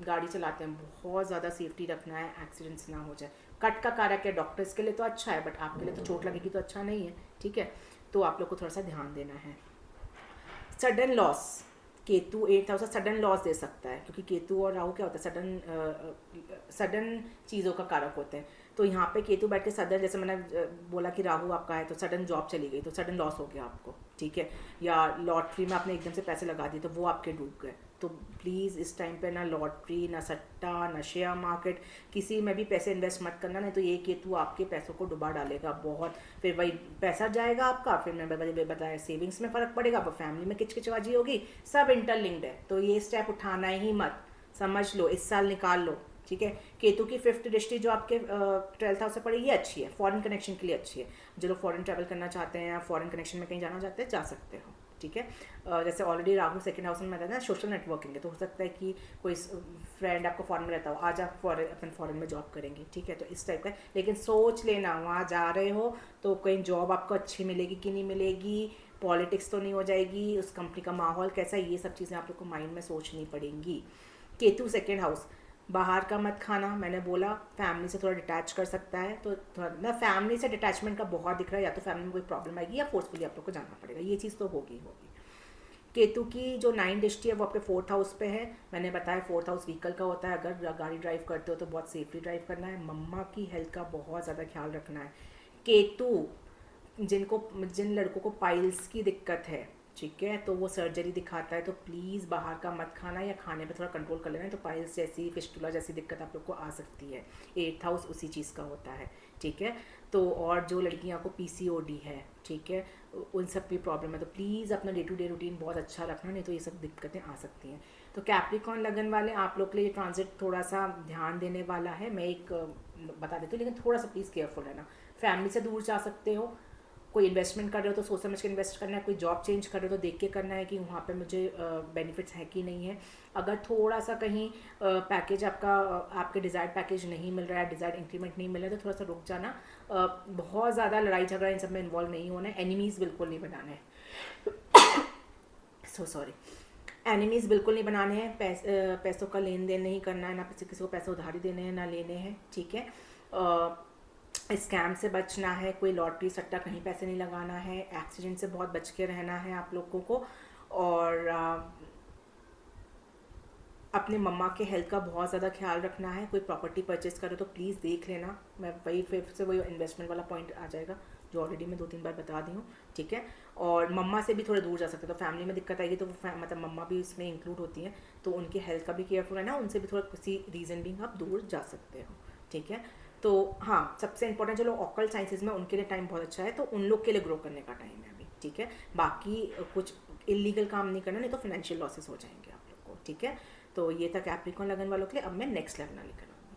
गाड़ी चलाते हैं, बहुत ज़्यादा सेफ्टी रखना है, एक्सीडेंट्स ना हो जाए। कट का कारक है, डॉक्टर्स के लिए तो अच्छा है, बट आपके लिए तो चोट लगेगी तो अच्छा नहीं है, ठीक है। तो आप लोग को थोड़ा सा ध्यान देना है। Sudden loss, Ketu 8th house sudden loss दे सकता है, क्योंकि केतु और राहु क्या होता है, सडन चीज़ों का कारक होते हैं। तो यहाँ पे केतु बैठ के सडन, जैसे मैंने बोला कि राहु आपका है, तो सडन जॉब चली गई तो सडन लॉस हो गया आपको, ठीक है। या लॉटरी में आपने एकदम से पैसे लगा दिए तो वो आपके डूब गए। तो प्लीज़ इस टाइम पे ना लॉटरी, ना सट्टा, ना शेयर मार्केट, किसी में भी पैसे इन्वेस्ट मत करना, नहीं तो ये केतु आपके पैसों को डुबा डालेगा बहुत। फिर वही पैसा जाएगा आपका, फिर मैं बताया सेविंग्स में फ़र्क पड़ेगा, फिर फैमिली में किचकिचबाजी होगी, सब इंटरलिंक्ड है। तो ये स्टेप उठाना ही मत, समझ लो, इस साल निकाल लो, ठीक है। केतु की 5th दृष्टि जो आपके 12th हाउस से पड़ी, ये अच्छी है, फॉरेन कनेक्शन के लिए अच्छी है। जो लोग फॉरेन ट्रैवल करना चाहते हैं या फॉरेन कनेक्शन में कहीं जाना चाहते हैं, जा सकते हो, ठीक है। जैसे ऑलरेडी राहु 2nd हाउस में रहता है ना, सोशल नेटवर्किंग है, तो हो सकता है कि कोई फ्रेंड आपको फॉरेन में रहता हो, आज आप अपन फॉरेन में जॉब करेंगे, ठीक है। तो इस टाइप का, लेकिन सोच लेना वहाँ जा रहे हो तो कहीं जॉब आपको अच्छी मिलेगी कि नहीं मिलेगी, पॉलिटिक्स तो नहीं हो जाएगी, उस कंपनी का माहौल कैसा है, ये सब चीज़ें आप लोग को माइंड में सोचनी पड़ेंगी। केतु 2nd हाउस, बाहर का मत खाना, मैंने बोला फैमिली से थोड़ा डिटैच कर सकता है, तो थोड़ा ना फैमिली से डिटैचमेंट का बहुत दिख रहा है, या तो फैमिली में कोई प्रॉब्लम आएगी या फोर्सफुली आप लोग को जाना पड़ेगा, ये चीज़ तो होगी। केतु की जो 9th दृष्टि है वो आपके 4th हाउस पे है। मैंने बताया 4th हाउस व्हीकल का होता है, अगर गाड़ी ड्राइव करते हो तो बहुत सेफली ड्राइव करना है, मम्मा की हेल्थ का बहुत ज़्यादा ख्याल रखना है। केतु जिन लड़कों को पाइल्स की दिक्कत है, ठीक है, तो वो सर्जरी दिखाता है, तो प्लीज़ बाहर का मत खाना या खाने पे थोड़ा कंट्रोल कर लेना, तो पाइल्स जैसी, फिस्टुला जैसी दिक्कत आप लोग को आ सकती है। 8th हाउस उसी चीज़ का होता है, ठीक है। तो और जो लड़कियां को पीसीओडी है, ठीक है, उन सब की प्रॉब्लम है, तो प्लीज़ अपना डे टू डे रूटीन बहुत अच्छा रखना, नहीं तो ये सब दिक्कतें आ सकती हैं। तो कैप्रिकॉर्न लगन वाले आप लोग के लिए ट्रांजिट थोड़ा सा ध्यान देने वाला है, मैं एक बता देती हूँ, लेकिन थोड़ा सा प्लीज़ केयरफुल रहना। फैमिली से दूर जा सकते हो, कोई इन्वेस्टमेंट कर रहे हो तो सोच समझ के इन्वेस्ट करना है, कोई जॉब चेंज कर रहे हो तो देख के करना है कि वहाँ पे मुझे बेनिफिट्स है कि नहीं है। अगर थोड़ा सा कहीं पैकेज आपके डिज़ायर्ड पैकेज नहीं मिल रहा है, डिज़ायर्ड इंक्रीमेंट नहीं मिल रहा है, तो थोड़ा सा रुक जाना। बहुत ज़्यादा लड़ाई झगड़ा इन सब में इन्वॉल्व नहीं होना है, एनिमीज़ बिल्कुल नहीं बनाने हैं। सो सॉरी, एनिमीज़ बिल्कुल नहीं बनाने हैं, पैसों का लेन देन नहीं करना है, ना किसी को पैसे उधारी देने हैं ना लेने हैं, ठीक है। स्कैम से बचना है, कोई लॉटरी सट्टा कहीं पैसे नहीं लगाना है, एक्सीडेंट से बहुत बच के रहना है आप लोगों को। और अपने मम्मा के हेल्थ का बहुत ज़्यादा ख्याल रखना है। कोई प्रॉपर्टी परचेस करो तो प्लीज़ देख लेना, मैं वही फिर से वही इन्वेस्टमेंट वाला पॉइंट आ जाएगा जो ऑलरेडी मैं 2-3 बार बता दी हूँ, ठीक है। और मम्मा से भी थोड़े दूर जा सकते हैं, तो फैमिली में दिक्कत आएगी तो मतलब मम्मा भी इसमें इंक्लूड होती हैं, तो उनके हेल्थ का भी केयरफुल रहना, उनसे भी थोड़ा किसी रीज़न भी आप दूर जा सकते हो, ठीक है। तो हाँ, सबसे इंपॉर्टेंट जो लोग ऑकल्ट साइंसेज में, उनके लिए टाइम बहुत अच्छा है, तो उन लोग के लिए ग्रो करने का टाइम है अभी, ठीक है। बाकी कुछ इलीगल काम नहीं करना, नहीं तो फाइनेंशियल लॉसेस हो जाएंगे आप लोग को, ठीक है। तो ये था कैप्रिकॉर्न लगन वालों के लिए। अब मैं नेक्स्ट लगना लेकर आऊँगी।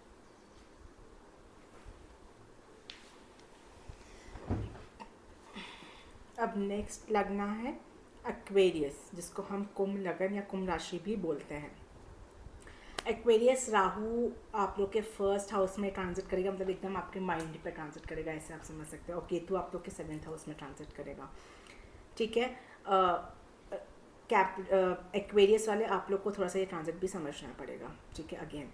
अब नेक्स्ट लगना है एक्वेरियस, जिसको हम कुंभ लगन या कुंभ राशि भी बोलते हैं। एक्वेरियस राहु आप लोग के 1st हाउस में ट्रांजिट करेगा, मतलब एकदम आपके माइंड पे ट्रांजिट करेगा, ऐसे आप समझ सकते हो। और केतु आप लोग के 7th हाउस में ट्रांजिट करेगा, ठीक है। एक्वेरियस वाले आप लोग को थोड़ा सा ये ट्रांजिट भी समझना पड़ेगा, ठीक है। अगेन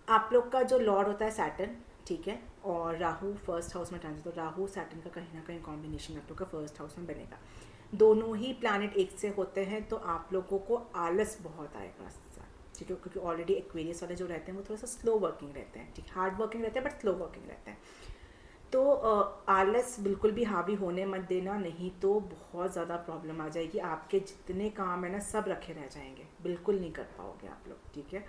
आप लोग का जो लॉर्ड होता है सैटर्न, ठीक है, और राहु 1st हाउस में ट्रांजिट, तो राहु सैटर्न का कहीं ना कहीं कॉम्बिनेशन आप लोग का 1st हाउस में बनेगा। दोनों ही प्लैनेट एक से होते हैं, तो आप लोगों को आलस बहुत आएगा, ठीक है, क्योंकि ऑलरेडी एक्वेरियस वाले जो रहते हैं वो थोड़ा सा स्लो वर्किंग रहते हैं, ठीक, हार्ड वर्किंग रहते हैं बट स्लो वर्किंग रहते हैं। तो आलस बिल्कुल भी हावी होने मत देना, नहीं तो बहुत ज़्यादा प्रॉब्लम आ जाएगी, आपके जितने काम है ना सब रखे रह जाएंगे, बिल्कुल नहीं कर पाओगे आप लोग, ठीक है।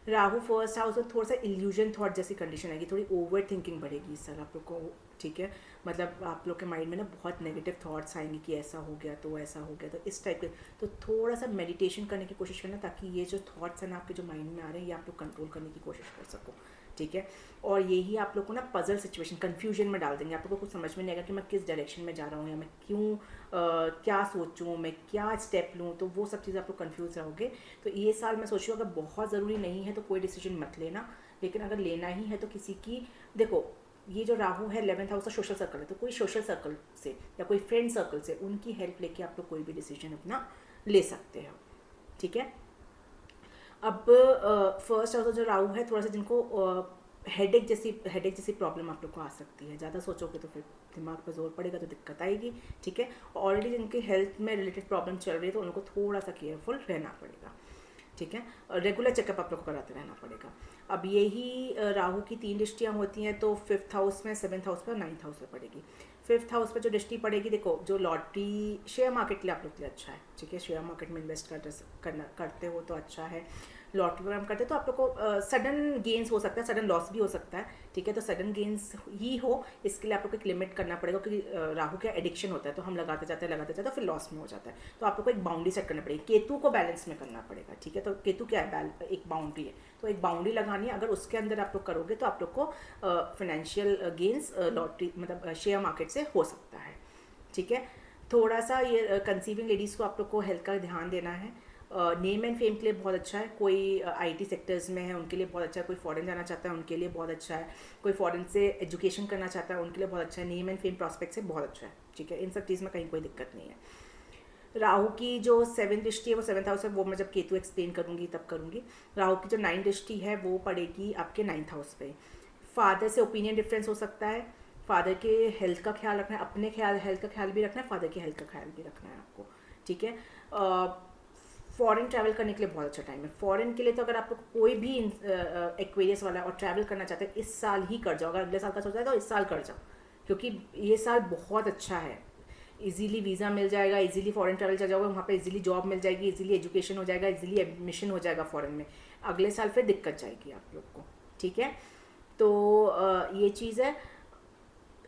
राहु फर्स्ट हाउस में थोड़ा सा इल्यूजन थॉट जैसी कंडीशन आएगी, थोड़ी ओवर थिंकिंग बढ़ेगी इस साल आप लोग को, ठीक है। मतलब आप लोग के माइंड में ना बहुत नेगेटिव थॉट्स आएंगे कि ऐसा हो गया तो ऐसा हो गया, तो इस टाइप के। तो थोड़ा सा मेडिटेशन करने की कोशिश करना, ताकि ये जो थॉट्स हैं ना आपके जो माइंड में आ रहे हैं, ये आप लोग कंट्रोल करने की कोशिश कर सको, ठीक है। और यही आप लोग को ना पजल सिचुएशन, कन्फ्यूजन में डाल देंगे। आप लोग को कुछ समझ में नहीं आएगा कि मैं किस डायरेक्शन में जा रहा हूँ, या मैं क्यों क्या सोचूं, मैं क्या स्टेप लूँ, तो वो सब चीज़ें आप लोग कन्फ्यूज़ रहोगे। तो ये साल मैं सोच रही हूँ अगर बहुत ज़रूरी नहीं है तो कोई डिसीजन मत लेना, लेकिन अगर लेना ही है तो किसी की, देखो ये जो राहु है 11th हाउस का सोशल सर्कल है, तो कोई सोशल सर्कल से या कोई फ्रेंड सर्कल से उनकी हेल्प लेके आप लोग कोई भी डिसीजन अपना ले सकते हो, ठीक है। अब फर्स्ट हाउस जो राहु है, थोड़ा सा जिनको हेडेक जैसी प्रॉब्लम आप लोग को आ सकती है, ज़्यादा सोचोगे तो फिर दिमाग पर जोर पड़ेगा तो दिक्कत आएगी, ठीक है। ऑलरेडी जिनकी हेल्थ में रिलेटेड प्रॉब्लम चल रही है तो उनको थोड़ा सा केयरफुल रहना पड़ेगा, ठीक है। रेगुलर चेकअप आप लोग को कराते रहना पड़ेगा। अब यही राहु की 3 दृष्टियाँ होती हैं, तो 5th हाउस में, 7th हाउस में, 9th हाउस में पड़ेगी। 5th हाउस में जो दृष्टि पड़ेगी, देखो जो लॉटरी शेयर मार्केट के लिए आप लोग के लिए अच्छा है, ठीक है। शेयर मार्केट में इन्वेस्ट करते हो तो अच्छा है। लॉटरी वगैरह करते तो आप लोग को सडन गेंस हो सकता है, सडन लॉस भी हो सकता है, ठीक है। तो सडन गेंस ही हो इसके लिए आप लोग को एक लिमिट करना पड़ेगा, क्योंकि राहु क्या एडिक्शन होता है, तो हम लगाते जाते हैं फिर लॉस में हो जाता है। तो आप लोग को एक बाउंड्री सेट करना पड़ेगी, केतु को बैलेंस में करना पड़ेगा, ठीक है। तो केतु क्या है, एक बाउंड्री है, तो एक बाउंड्री लगानी है। अगर उसके अंदर आप लोग करोगे तो आप लोग को फाइनेंशियल गेंस लॉटरी मतलब शेयर मार्केट से हो सकता है, ठीक है। थोड़ा सा ये कंसीविंग लेडीज़ को आप लोग को हेल्थ का ध्यान देना है। नेम एंड फेम के लिए बहुत अच्छा है, कोई आईटी सेक्टर्स में है उनके लिए बहुत अच्छा है, कोई फॉरेन जाना चाहता है उनके लिए बहुत अच्छा है, कोई फॉरेन से एजुकेशन करना चाहता है उनके लिए बहुत अच्छा है। नेम एंड फेम प्रॉस्पेक्ट से बहुत अच्छा है, ठीक है। इन सब चीज़ में कहीं कोई दिक्कत नहीं है। राहु की जो 7th दृष्टि है वो 7th हाउस है, वो मैं जब केतु एक्सप्लेन करूँगी तब करूँगी। राहु की जो 9th दृष्टि है वो पड़ेगी आपके 9th हाउस पे। फादर से ओपिनियन डिफरेंस हो सकता है, फादर के हेल्थ का ख्याल रखना है, अपने हेल्थ का ख्याल भी रखना है, फादर के हेल्थ का ख्याल भी रखना है आपको, ठीक है। फॉरेन ट्रैवल करने के लिए बहुत अच्छा टाइम है। फॉरेन के लिए तो अगर आप लोग कोई भी एक्वेरियस वाला और ट्रैवल करना चाहते हैं इस साल ही कर जाओ, अगर अगले साल का सोचा है तो इस साल कर जाओ, क्योंकि ये साल बहुत अच्छा है। इजीली वीज़ा मिल जाएगा, इजीली फॉरेन ट्रैवल चल जाओगे, वहाँ पे इजीली जॉब मिल जाएगी, इजीली एजुकेशन हो जाएगा, इजीली एडमिशन हो जाएगा फॉरेन में। अगले साल फिर दिक्कत जाएगी आप लोग को, ठीक है। तो ये चीज़ है।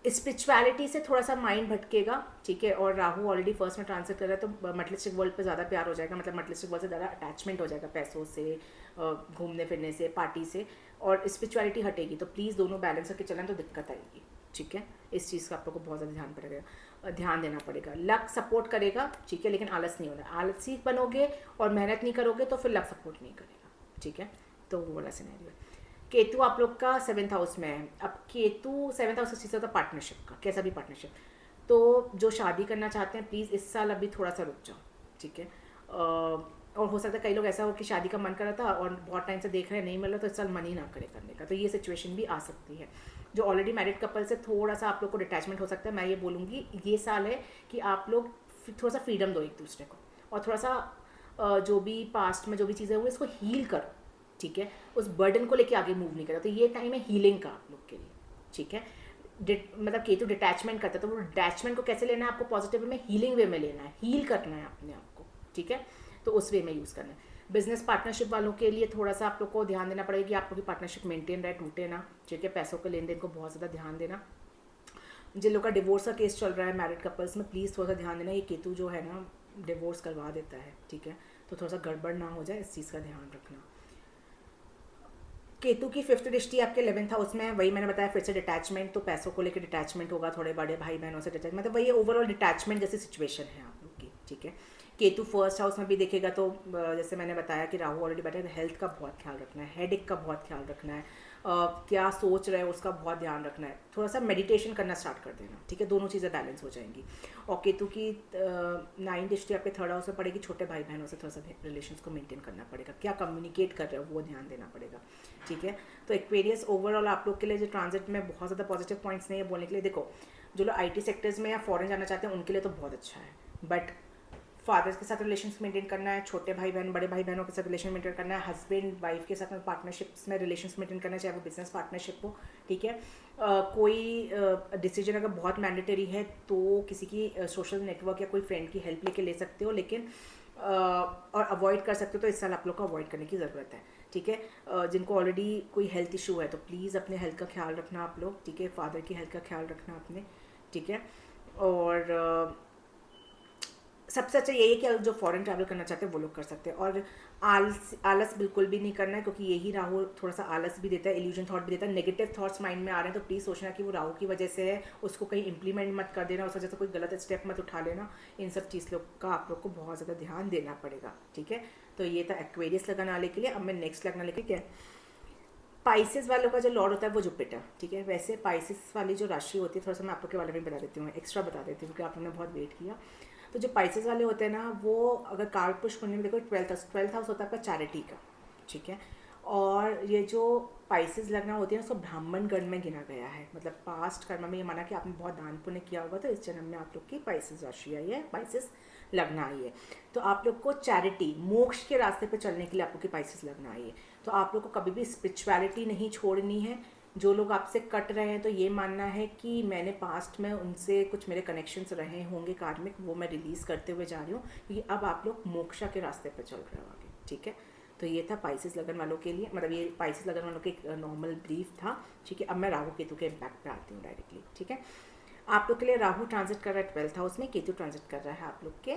स्पिरिचुअलिटी से थोड़ा सा माइंड भटकेगा, ठीक है। और राहु ऑलरेडी फर्स्ट में ट्रांसलेट कर रहा है तो मटेरियलिस्टिक वर्ल्ड पे ज़्यादा प्यार हो जाएगा, मतलब मटेरियलिस्टिक वर्ल्ड से ज़्यादा अटैचमेंट हो जाएगा, पैसों से, घूमने फिरने से, पार्टी से, और स्पिरिचुअलिटी हटेगी। तो प्लीज़ दोनों बैलेंस करके चलें तो दिक्कत आएगी, ठीक है। इस चीज़ का आप लोग को बहुत ज़्यादा ध्यान देना पड़ेगा। लक सपोर्ट करेगा, ठीक है, लेकिन आलस नहीं होना। आलसी बनोगे और मेहनत नहीं करोगे तो फिर लक सपोर्ट नहीं करेगा, ठीक है। तो वो वाला सिनेरियो है। केतु आप लोग का 7th हाउस में है। अब केतु 7th हाउस से होता है पार्टनरशिप का, कैसा भी पार्टनरशिप। तो जो शादी करना चाहते हैं प्लीज़ इस साल अभी थोड़ा सा रुक जाओ, ठीक है। और हो सकता है कई लोग ऐसा हो कि शादी का मन कर रहा था और बहुत टाइम से देख रहे हैं नहीं मिल रहा, तो इस साल मन ही ना करे करने का, तो ये सिचुएशन भी आ सकती है। जो ऑलरेडी मैरिड कपल से थोड़ा सा आप लोग को डिटैचमेंट हो सकता है। मैं ये बोलूँगी ये साल है कि आप लोग थोड़ा सा फ्रीडम दो एक दूसरे को, और थोड़ा सा जो भी पास्ट में जो भी चीज़ें हुई इसको हील करो, ठीक है। उस बर्डन को लेके आगे मूव नहीं करा, तो ये टाइम है हीलिंग का आप लोग के लिए, ठीक है। मतलब केतु डिटैचमेंट करता है, तो वो डिटैचमेंट को कैसे लेना है आपको, पॉजिटिव वे में, हीलिंग वे में लेना है, हील करना है अपने आप को, ठीक है। तो उस वे में यूज़ करना है। बिजनेस पार्टनरशिप वालों के लिए थोड़ा सा आप लोग को ध्यान देना पड़ेगा कि आप लोग की पार्टनरशिप मेंटेन रहे, टूटे ना, ठीक है। पैसों के लेन देन को बहुत ज़्यादा ध्यान देना। जिन लोग का डिवोर्स का केस चल रहा है मैरिड कपल्स में, प्लीज़ थोड़ा सा ध्यान देना। ये केतु जो है ना डिवोर्स करवा देता है, ठीक है। तो थोड़ा सा गड़बड़ ना हो जाए, इस चीज़ का ध्यान रखना। केतु की 5th दृष्टि आपके 11th हाउस में है। वही मैंने बताया फिर से डिटैचमेंट, तो पैसों को लेकर डिटैचमेंट होगा, थोड़े बड़े भाई बहनों से डिटैच, मतलब वही ओवरऑल डिटैचमेंट जैसी सिचुएशन है आप लोग की, ठीक है। केतु फर्स्ट हाउस में भी देखेगा तो जैसे मैंने बताया कि राहु ऑलरेडी बैठे हैं, हेल्थ का बहुत ख्याल रखना है, हेडेक का बहुत ख्याल रखना है, क्या सोच रहे हैं उसका बहुत ध्यान रखना है। थोड़ा सा मेडिटेशन करना स्टार्ट कर देना, ठीक है। दोनों चीज़ें बैलेंस हो जाएंगी। और केतु की 9th दृष्टि आपके 3rd हाउस में पड़ेगी। छोटे भाई बहनों से थोड़ा सा रिलेशंस को मेंटेन करना पड़ेगा, क्या कम्युनिकेट कर रहे हो वो ध्यान देना पड़ेगा, ठीक है। तो एक्वेरियस ओवरऑल आप लोग के लिए जो ट्रांजिट में बहुत ज़्यादा पॉजिटिव पॉइंट्स नहीं है बोलने के लिए। देखो जो लोग आईटी सेक्टर्स में या फॉरेन जाना चाहते हैं उनके लिए तो बहुत अच्छा है, बट फादर्स के साथ रिलेशंस मेंटेन करना है, छोटे भाई बहन बड़े भाई बहनों के साथ रिलेशन मेंटेन करना है, हस्बैंड वाइफ के साथ पार्टनरशिप्स में रिलेशंस मेंटेन करना है, चाहे वो बिजनेस पार्टनरशिप हो, ठीक है। कोई डिसीजन अगर बहुत मैंडेटरी है तो किसी की सोशल नेटवर्क या कोई फ्रेंड की हेल्प लेके ले सकते हो, लेकिन और अवॉइड कर सकते हो तो इस साल आप लोग को अवॉइड करने की ज़रूरत है। ठीक है। जिनको ऑलरेडी कोई हेल्थ इशू है तो प्लीज़ अपने हेल्थ का ख्याल रखना आप लोग, ठीक है। फादर की हेल्थ का ख्याल रखना अपने, ठीक है। और सबसे अच्छा यही है कि जो फॉरेन ट्रैवल करना चाहते हैं वो लोग कर सकते हैं। और आलस बिल्कुल भी नहीं करना है, क्योंकि यही राहु थोड़ा सा आलस भी देता है, इल्यूजन थॉट भी देता है। नेगेटिव थॉट्स माइंड में आ रहे हैं तो प्लीज़ सोचना कि वो राहु की वजह से है, उसको कहीं इंप्लीमेंट मत कर देना, उस वजह से कोई गलत स्टेप मत उठा लेना। इन सब चीज़ लोग का आप लोग को बहुत ज़्यादा ध्यान देना पड़ेगा, ठीक है। तो ये था एक्वेरियस लगन वाले के लिए। अब मैं नेक्स्ट लगना लेके क्या, पाइसेस वालों का जो लॉर्ड होता है वो जुपिटर, ठीक है। वैसे पाइसेस वाली जो राशि होती है, थोड़ा सा मैं आप लोग के बारे में बता देती हूँ, एक्स्ट्रा बता देती हूँ, क्योंकि आप लोगों ने बहुत वेट किया। तो जो पाइसेस वाले होते हैं ना, वो अगर कालपुरुष कुंडली में देखो 12th हाउस होता है आपका चैरिटी का, ठीक है। और ये जो पाइसेस लगना होती है उसको ब्राह्मण गण में गिना गया है, मतलब पास्ट कर्म में ये माना कि आपने बहुत दान पुण्य किया होगा, तो इस जन्म में आप लोग की पाइसेस राशि आई है, पाइसेस लगना आई है। तो आप लोग को चैरिटी, मोक्ष के रास्ते पे चलने के लिए आप लोग की पाइसेस लगना आई है। तो आप लोग को कभी भी स्पिरिचुअलिटी नहीं छोड़नी है। जो लोग आपसे कट रहे हैं तो ये मानना है कि मैंने पास्ट में उनसे कुछ मेरे कनेक्शंस रहे होंगे कार्मिक, वो मैं रिलीज़ करते हुए जा रही हूँ, क्योंकि अब आप लोग मोक्षा के रास्ते पर चल रहे हो आगे, ठीक है। तो ये था पाइसेस लगन वालों के लिए, मतलब ये पाइसेस लगन वालों के एक नॉर्मल ब्रीफ था, ठीक है। अब मैं राहु केतु के इम्पैक्ट पे आती हूँ डायरेक्टली, ठीक है। आप लोग के लिए राहु ट्रांजिट कर रहा है 12th हाउस में, केतु ट्रांजिट कर रहा है आप लोग के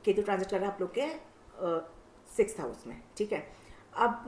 केतु ट्रांजिट कर रहा है आप लोग के 6th हाउस में, ठीक है। अब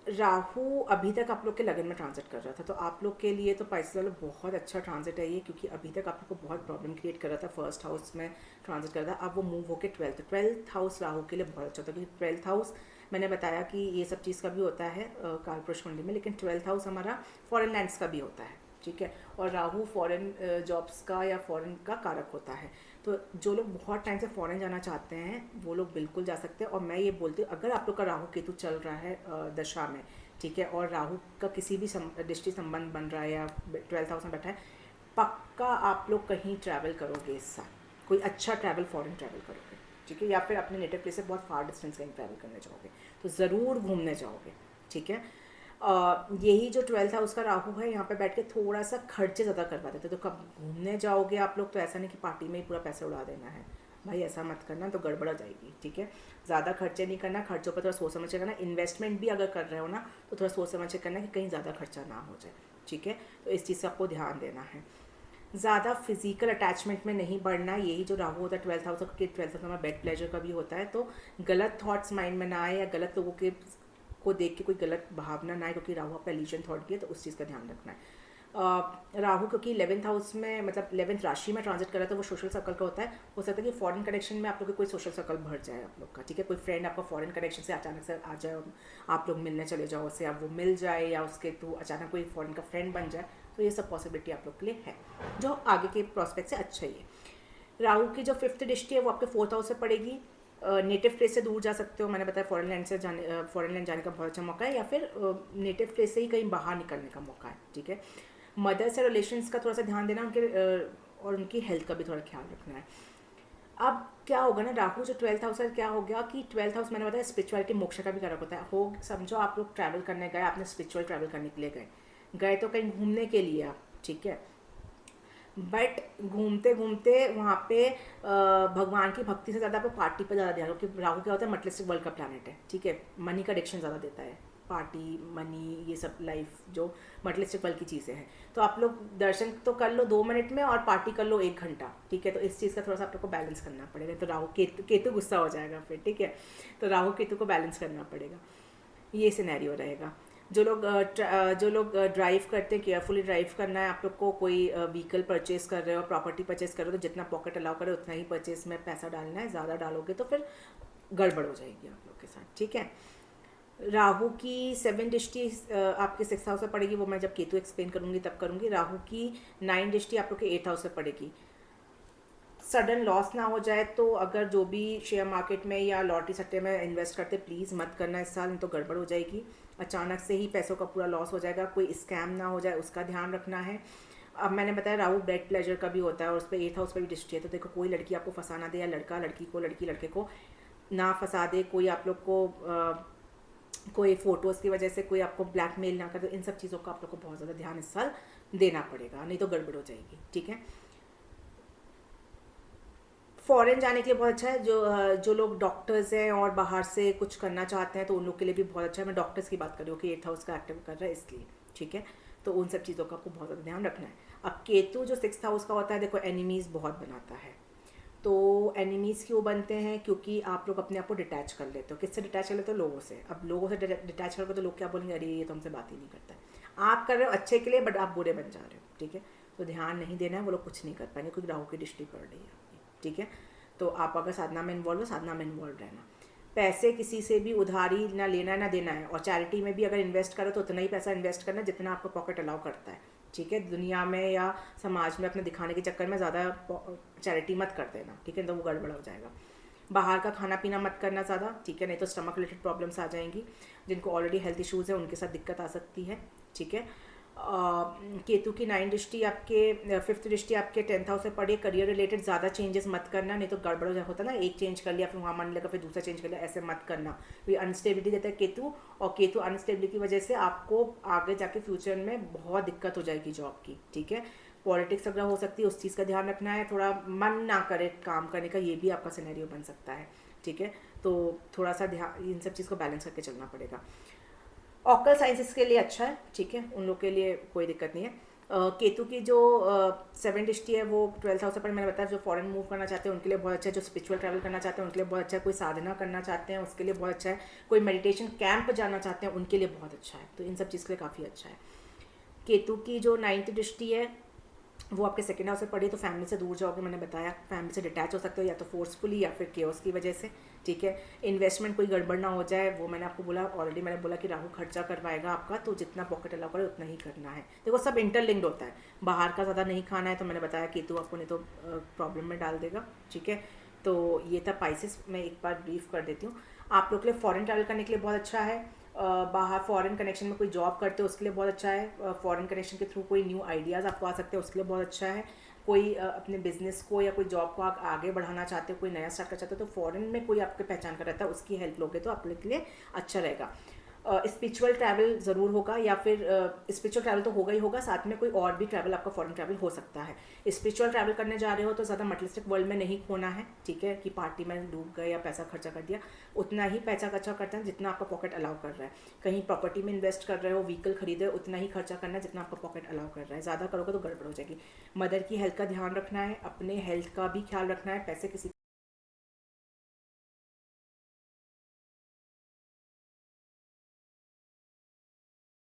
राहु अभी तक आप लोग के लगन में ट्रांजिट कर रहा था, तो आप लोग के लिए तो पाइसेस वाला बहुत अच्छा ट्रांजिट है ये, क्योंकि अभी तक आप लोग को बहुत प्रॉब्लम क्रिएट कर रहा था, फर्स्ट हाउस में ट्रांजिट कर रहा था। अब वो मूव होकर 12th हाउस राहु के लिए बहुत अच्छा था, क्योंकि 12th हाउस मैंने बताया कि ये सब चीज़ का भी होता है कालपुरुष कुंडली में, लेकिन 12th हाउस हमारा फॉरेन लैंड्स का भी होता है, ठीक है। और राहु फॉरेन जॉब्स का या फॉरेन का कारक होता है। तो जो लोग बहुत टाइम से फॉरेन जाना चाहते हैं वो लोग बिल्कुल जा सकते हैं। और मैं ये बोलती हूँ, अगर आप लोग का राहु केतु चल रहा है दशा में, ठीक है, और राहु का किसी भी दृष्टि संबंध बन रहा है या 12th हाउस में बैठा है, पक्का आप लोग कहीं ट्रैवल करोगे इस साल, कोई अच्छा ट्रैवल, फॉरेन ट्रैवल करोगे, ठीक है। या फिर अपने नेटिव प्लेस से बहुत फार डिस्टेंस कहीं ट्रैवल करने जाओगे, तो ज़रूर घूमने जाओगे, ठीक है। यही जो 12th हाउस का राहु है, यहाँ पे बैठ के थोड़ा सा खर्चे ज़्यादा करवा देते। तो कब घूमने जाओगे आप लोग, तो ऐसा नहीं कि पार्टी में ही पूरा पैसा उड़ा देना है, भाई ऐसा मत करना, तो गड़बड़ हो जाएगी, ठीक है। ज़्यादा खर्चे नहीं करना, खर्चों पर थोड़ा सोच समझ के करना। इन्वेस्टमेंट भी अगर कर रहे हो ना, तो थोड़ा सोच समझ के करना कि कहीं ज़्यादा खर्चा ना हो जाए, ठीक है। तो इस चीज़ से आपको ध्यान देना है। ज़्यादा फिजिकल अटैचमेंट में नहीं बढ़ना, यही जो राहु होता है 12th हाउस के 12th हाउस में बेड प्लेजर का भी होता है, तो गलत थॉट्स माइंड में ना आए या गलत लोगों के को देख के कोई गलत भावना ना आए, क्योंकि राहु आपका इल्यूजन थॉट भी है, तो उस चीज़ का ध्यान रखना है। राहु क्योंकि 11th हाउस में, मतलब 11th राशि में ट्रांजिट कर रहा था, वो सोशल सर्कल का होता है। हो सकता है कि फॉरेन कनेक्शन में आप लोग के कोई सोशल सर्कल भर जाए आप लोग का, ठीक है। कोई फ्रेंड आपका फॉरेन कनेक्शन से अचानक से आ जाए, आप लोग मिलने चले जाओ उससे, अब वो मिल जाए या उसके थ्रू अचानक कोई फॉरेन का फ्रेंड बन जाए, तो ये सब पॉसिबिलिटी आप लोग के लिए है, जो आगे के प्रोस्पेक्ट से अच्छा ही है। राहु की जो 5th दृष्टि है वो आपके 4th हाउस से पड़ेगी। नेटिव प्लेस से दूर जा सकते हो, मैंने बताया फॉरेन लैंड से जाने, फॉरेन लैंड जाने का बहुत अच्छा मौका है, या फिर नेटिव प्लेस से ही कहीं बाहर निकलने का मौका है, ठीक है। मदर से रिलेशंस का थोड़ा सा ध्यान देना, उनके और उनकी हेल्थ का भी थोड़ा ख्याल रखना है। अब क्या होगा ना, राहु जो 12th हाउस है, क्या हो गया कि 12th हाउस मैंने बताया स्पिरिचुअलिटी मोक्ष का भी कारक होता है। हो समझो आप लोग ट्रैवल करने गए, आपने स्पिरिचुअल ट्रैवल करने के लिए गए तो कहीं घूमने के लिए आप, ठीक है। बट घूमते घूमते वहाँ पे भगवान की भक्ति से ज़्यादा आपको पार्टी पर ज़्यादा ध्यान हो, क्योंकि राहु क्या होता है, मटेरियलिस्टिक वर्ल्ड का प्लैनेट है, ठीक है। मनी का एडिक्शन ज़्यादा देता है, पार्टी, मनी, ये सब लाइफ जो मटेरियलिस्टिक वर्ल्ड की चीज़ें हैं। तो आप लोग दर्शन तो कर लो 2 मिनट में और पार्टी कर लो 1 घंटा, ठीक है। तो इस चीज़ का थोड़ा सा आप लोग को बैलेंस करना पड़ेगा। तो राहु केतु गुस्सा हो जाएगा फिर, ठीक है। तो राहु केतु को बैलेंस करना पड़ेगा, ये सिनेरियो रहेगा। जो लोग ड्राइव करते हैं, केयरफुली ड्राइव करना है आप लोग को। कोई व्हीकल परचेज कर रहे हो, प्रॉपर्टी परचेज कर रहे हो, तो जितना पॉकेट अलाउ करे उतना ही परचेज में पैसा डालना है। ज़्यादा डालोगे तो फिर गड़बड़ हो जाएगी आप लोग के साथ, ठीक है। राहु की 7 दृष्टि आपके 6th हाउस में पड़ेगी, वो मैं जब केतु एक्सप्लेन करूँगी तब करूँगी। राहु की 9 दृष्टि आप लोग के 8th हाउस में पड़ेगी। सडन लॉस ना हो जाए, तो अगर जो भी शेयर मार्केट में या लॉटरी सट्टे में इन्वेस्ट करते, प्लीज़ मत करना इस साल, नहीं तो गड़बड़ हो जाएगी। अचानक से ही पैसों का पूरा लॉस हो जाएगा, कोई स्कैम ना हो जाए उसका ध्यान रखना है। अब मैंने बताया राहु बेड प्लेजर का भी होता है, और उस पर 8th हाउस पर भी दृष्टि है। तो देखो, कोई लड़की आपको फंसा ना दे, या लड़का लड़की को, लड़की लड़के को ना फंसा दे, कोई आप लोग को कोई फ़ोटोज़ की वजह से कोई आपको ब्लैकमेल ना कर दे। इन सब चीज़ों का आप लोग को बहुत ज़्यादा ध्यान इस साल देना पड़ेगा, नहीं तो गड़बड़ हो जाएगी, ठीक है। फॉरेन जाने के लिए बहुत अच्छा है। जो लोग डॉक्टर्स हैं और बाहर से कुछ करना चाहते हैं तो उन लोग के लिए भी बहुत अच्छा है। मैं डॉक्टर्स की बात कर रही हूँ कि 8th हाउस का एक्टिव कर रहा है इसलिए, ठीक है। तो उन सब चीज़ों का आपको बहुत ज़्यादा ध्यान रखना है। अब केतु जो 6th हाउस का होता है, देखो एनिमीज़ बहुत बनाता है। तो एनिमीज़ क्यों बनते हैं? क्योंकि आप लोग अपने आप को डिटैच कर लेते हो। किससे डिटैच कर लेते हो? लोगों से। अब लोगों से डिटैच करोगे तो लोग क्या बोलेंगे, अरे ये तो हमसे बात ही नहीं करता है। आप कर रहे हो अच्छे के लिए, बट आप बुरे बन जा रहे हो, ठीक है। तो ध्यान नहीं देना है, वो लोग कुछ नहीं कर पाएंगे क्योंकि राहु की दृष्टि पड़ रही है आपकी, ठीक है। तो आप अगर साधना में इन्वॉल्व हो, साधना में इन्वॉल्व रहना। पैसे किसी से भी उधारी ना लेना है ना देना है। और चैरिटी में भी अगर इन्वेस्ट करो तो उतना ही पैसा इन्वेस्ट करना जितना आपका पॉकेट अलाउ करता है, ठीक है। दुनिया में या समाज में अपने दिखाने के चक्कर में ज़्यादा चैरिटी मत कर देना, ठीक है, तो वो गड़बड़ हो जाएगा। बाहर का खाना पीना मत करना ज़्यादा, ठीक है, नहीं तो स्टमक रिलेटेड प्रॉब्लम्स आ जाएंगी। जिनको ऑलरेडी हेल्थ इश्यूज़ है उनके साथ दिक्कत आ सकती है, ठीक है। केतु की 9 दृष्टि आपके 5th दृष्टि आपके 10th हाउस से पड़ी। करियर रिलेटेड ज़्यादा चेंजेस मत करना, नहीं तो गड़बड़ हो होता ना, एक चेंज कर लिया फिर वहाँ मान लिया फिर दूसरा चेंज कर लिया, ऐसे मत करना। ये अनस्टेबिलिटी देता है केतु, और केतु अनस्टेबिलिटी की वजह से आपको आगे जाके फ्यूचर में बहुत दिक्कत हो जाएगी जॉब की, ठीक है। पॉलिटिक्स अगर हो सकती है उस चीज़ का ध्यान रखना है। थोड़ा मन ना करे काम करने का, ये भी आपका सिनेरियो बन सकता है, ठीक है। तो थोड़ा सा ध्यान इन सब चीज़ को बैलेंस करके चलना पड़ेगा। ऑकल साइंसेस के लिए अच्छा है, ठीक है, उन लोग के लिए कोई दिक्कत नहीं है। केतु की जो 7 दृष्टि है वो 12th हाउस पर, मैंने बताया जो फॉरेन मूव करना चाहते हैं उनके लिए बहुत अच्छा है। जो स्पिरिचुअल ट्रैवल करना चाहते हैं उनके लिए बहुत अच्छा है। कोई साधना करना चाहते हैं उसके लिए बहुत अच्छा है। कोई मेडिटेशन कैंप जाना चाहते हैं उनके लिए बहुत अच्छा है। तो इन सब चीज़ के लिए काफ़ी अच्छा है। केतु की जो 9th दृष्टि है वो आपके 2nd हाउस से पड़ी, तो फैमिली से दूर जाओगे, मैंने बताया फैमिली से डिटैच हो सकते हो या तो फोर्सफुली या फिर केओस की वजह से, ठीक है। इन्वेस्टमेंट कोई गड़बड़ ना हो जाए, वो मैंने आपको बोला ऑलरेडी, मैंने बोला कि राहु खर्चा करवाएगा आपका, तो जितना पॉकेट अलाउ करे उतना ही करना है। देखो सब इंटरलिंक्ड होता है। बाहर का ज़्यादा नहीं खाना है, तो मैंने बताया केतु आपको नहीं तो प्रॉब्लम में डाल देगा, ठीक है। तो ये था पाइसेस। मैं एक बार ब्रीफ कर देती हूँ। आप लोग के लिए फॉरेन ट्रैवल करने के लिए बहुत अच्छा है। बाहर फॉरेन कनेक्शन में कोई जॉब करते हो उसके लिए बहुत अच्छा है। फॉरेन कनेक्शन के थ्रू कोई न्यू आइडियाज़ आपको आ सकते हैं उसके लिए बहुत अच्छा है। कोई अपने बिजनेस को या कोई जॉब को आप आगे बढ़ाना चाहते हो, कोई नया स्टार्ट करना चाहते हो, तो फॉरेन में कोई आपके पहचान का रहता है, उसकी हेल्प लोगे तो आप लोग के लिए अच्छा रहेगा। स्पिरिचुअल ट्रैवल ज़रूर होगा, या फिर स्पिरिचुअल ट्रैवल तो होगा ही होगा, साथ में कोई और भी ट्रैवल आपका फॉरेन ट्रैवल हो सकता है। स्पिरिचुअल ट्रैवल करने जा रहे हो तो ज़्यादा मटेरियलिस्टिक वर्ल्ड में नहीं खोना है, ठीक है, कि पार्टी में डूब गए या पैसा खर्चा कर दिया। उतना ही पैसा खर्चा करते हैं जितना आपका पॉकेट अलाउ कर रहा है। कहीं प्रॉपर्टी में इन्वेस्ट कर रहे हो, व्हीकल खरीदे, उतना ही खर्चा करना है जितना आपका पॉकेट अलाउ कर रहा है। ज़्यादा करोगे तो गड़बड़ हो जाएगी। मदर की हेल्थ का ध्यान रखना है, अपने हेल्थ का भी ख्याल रखना है। पैसे किसी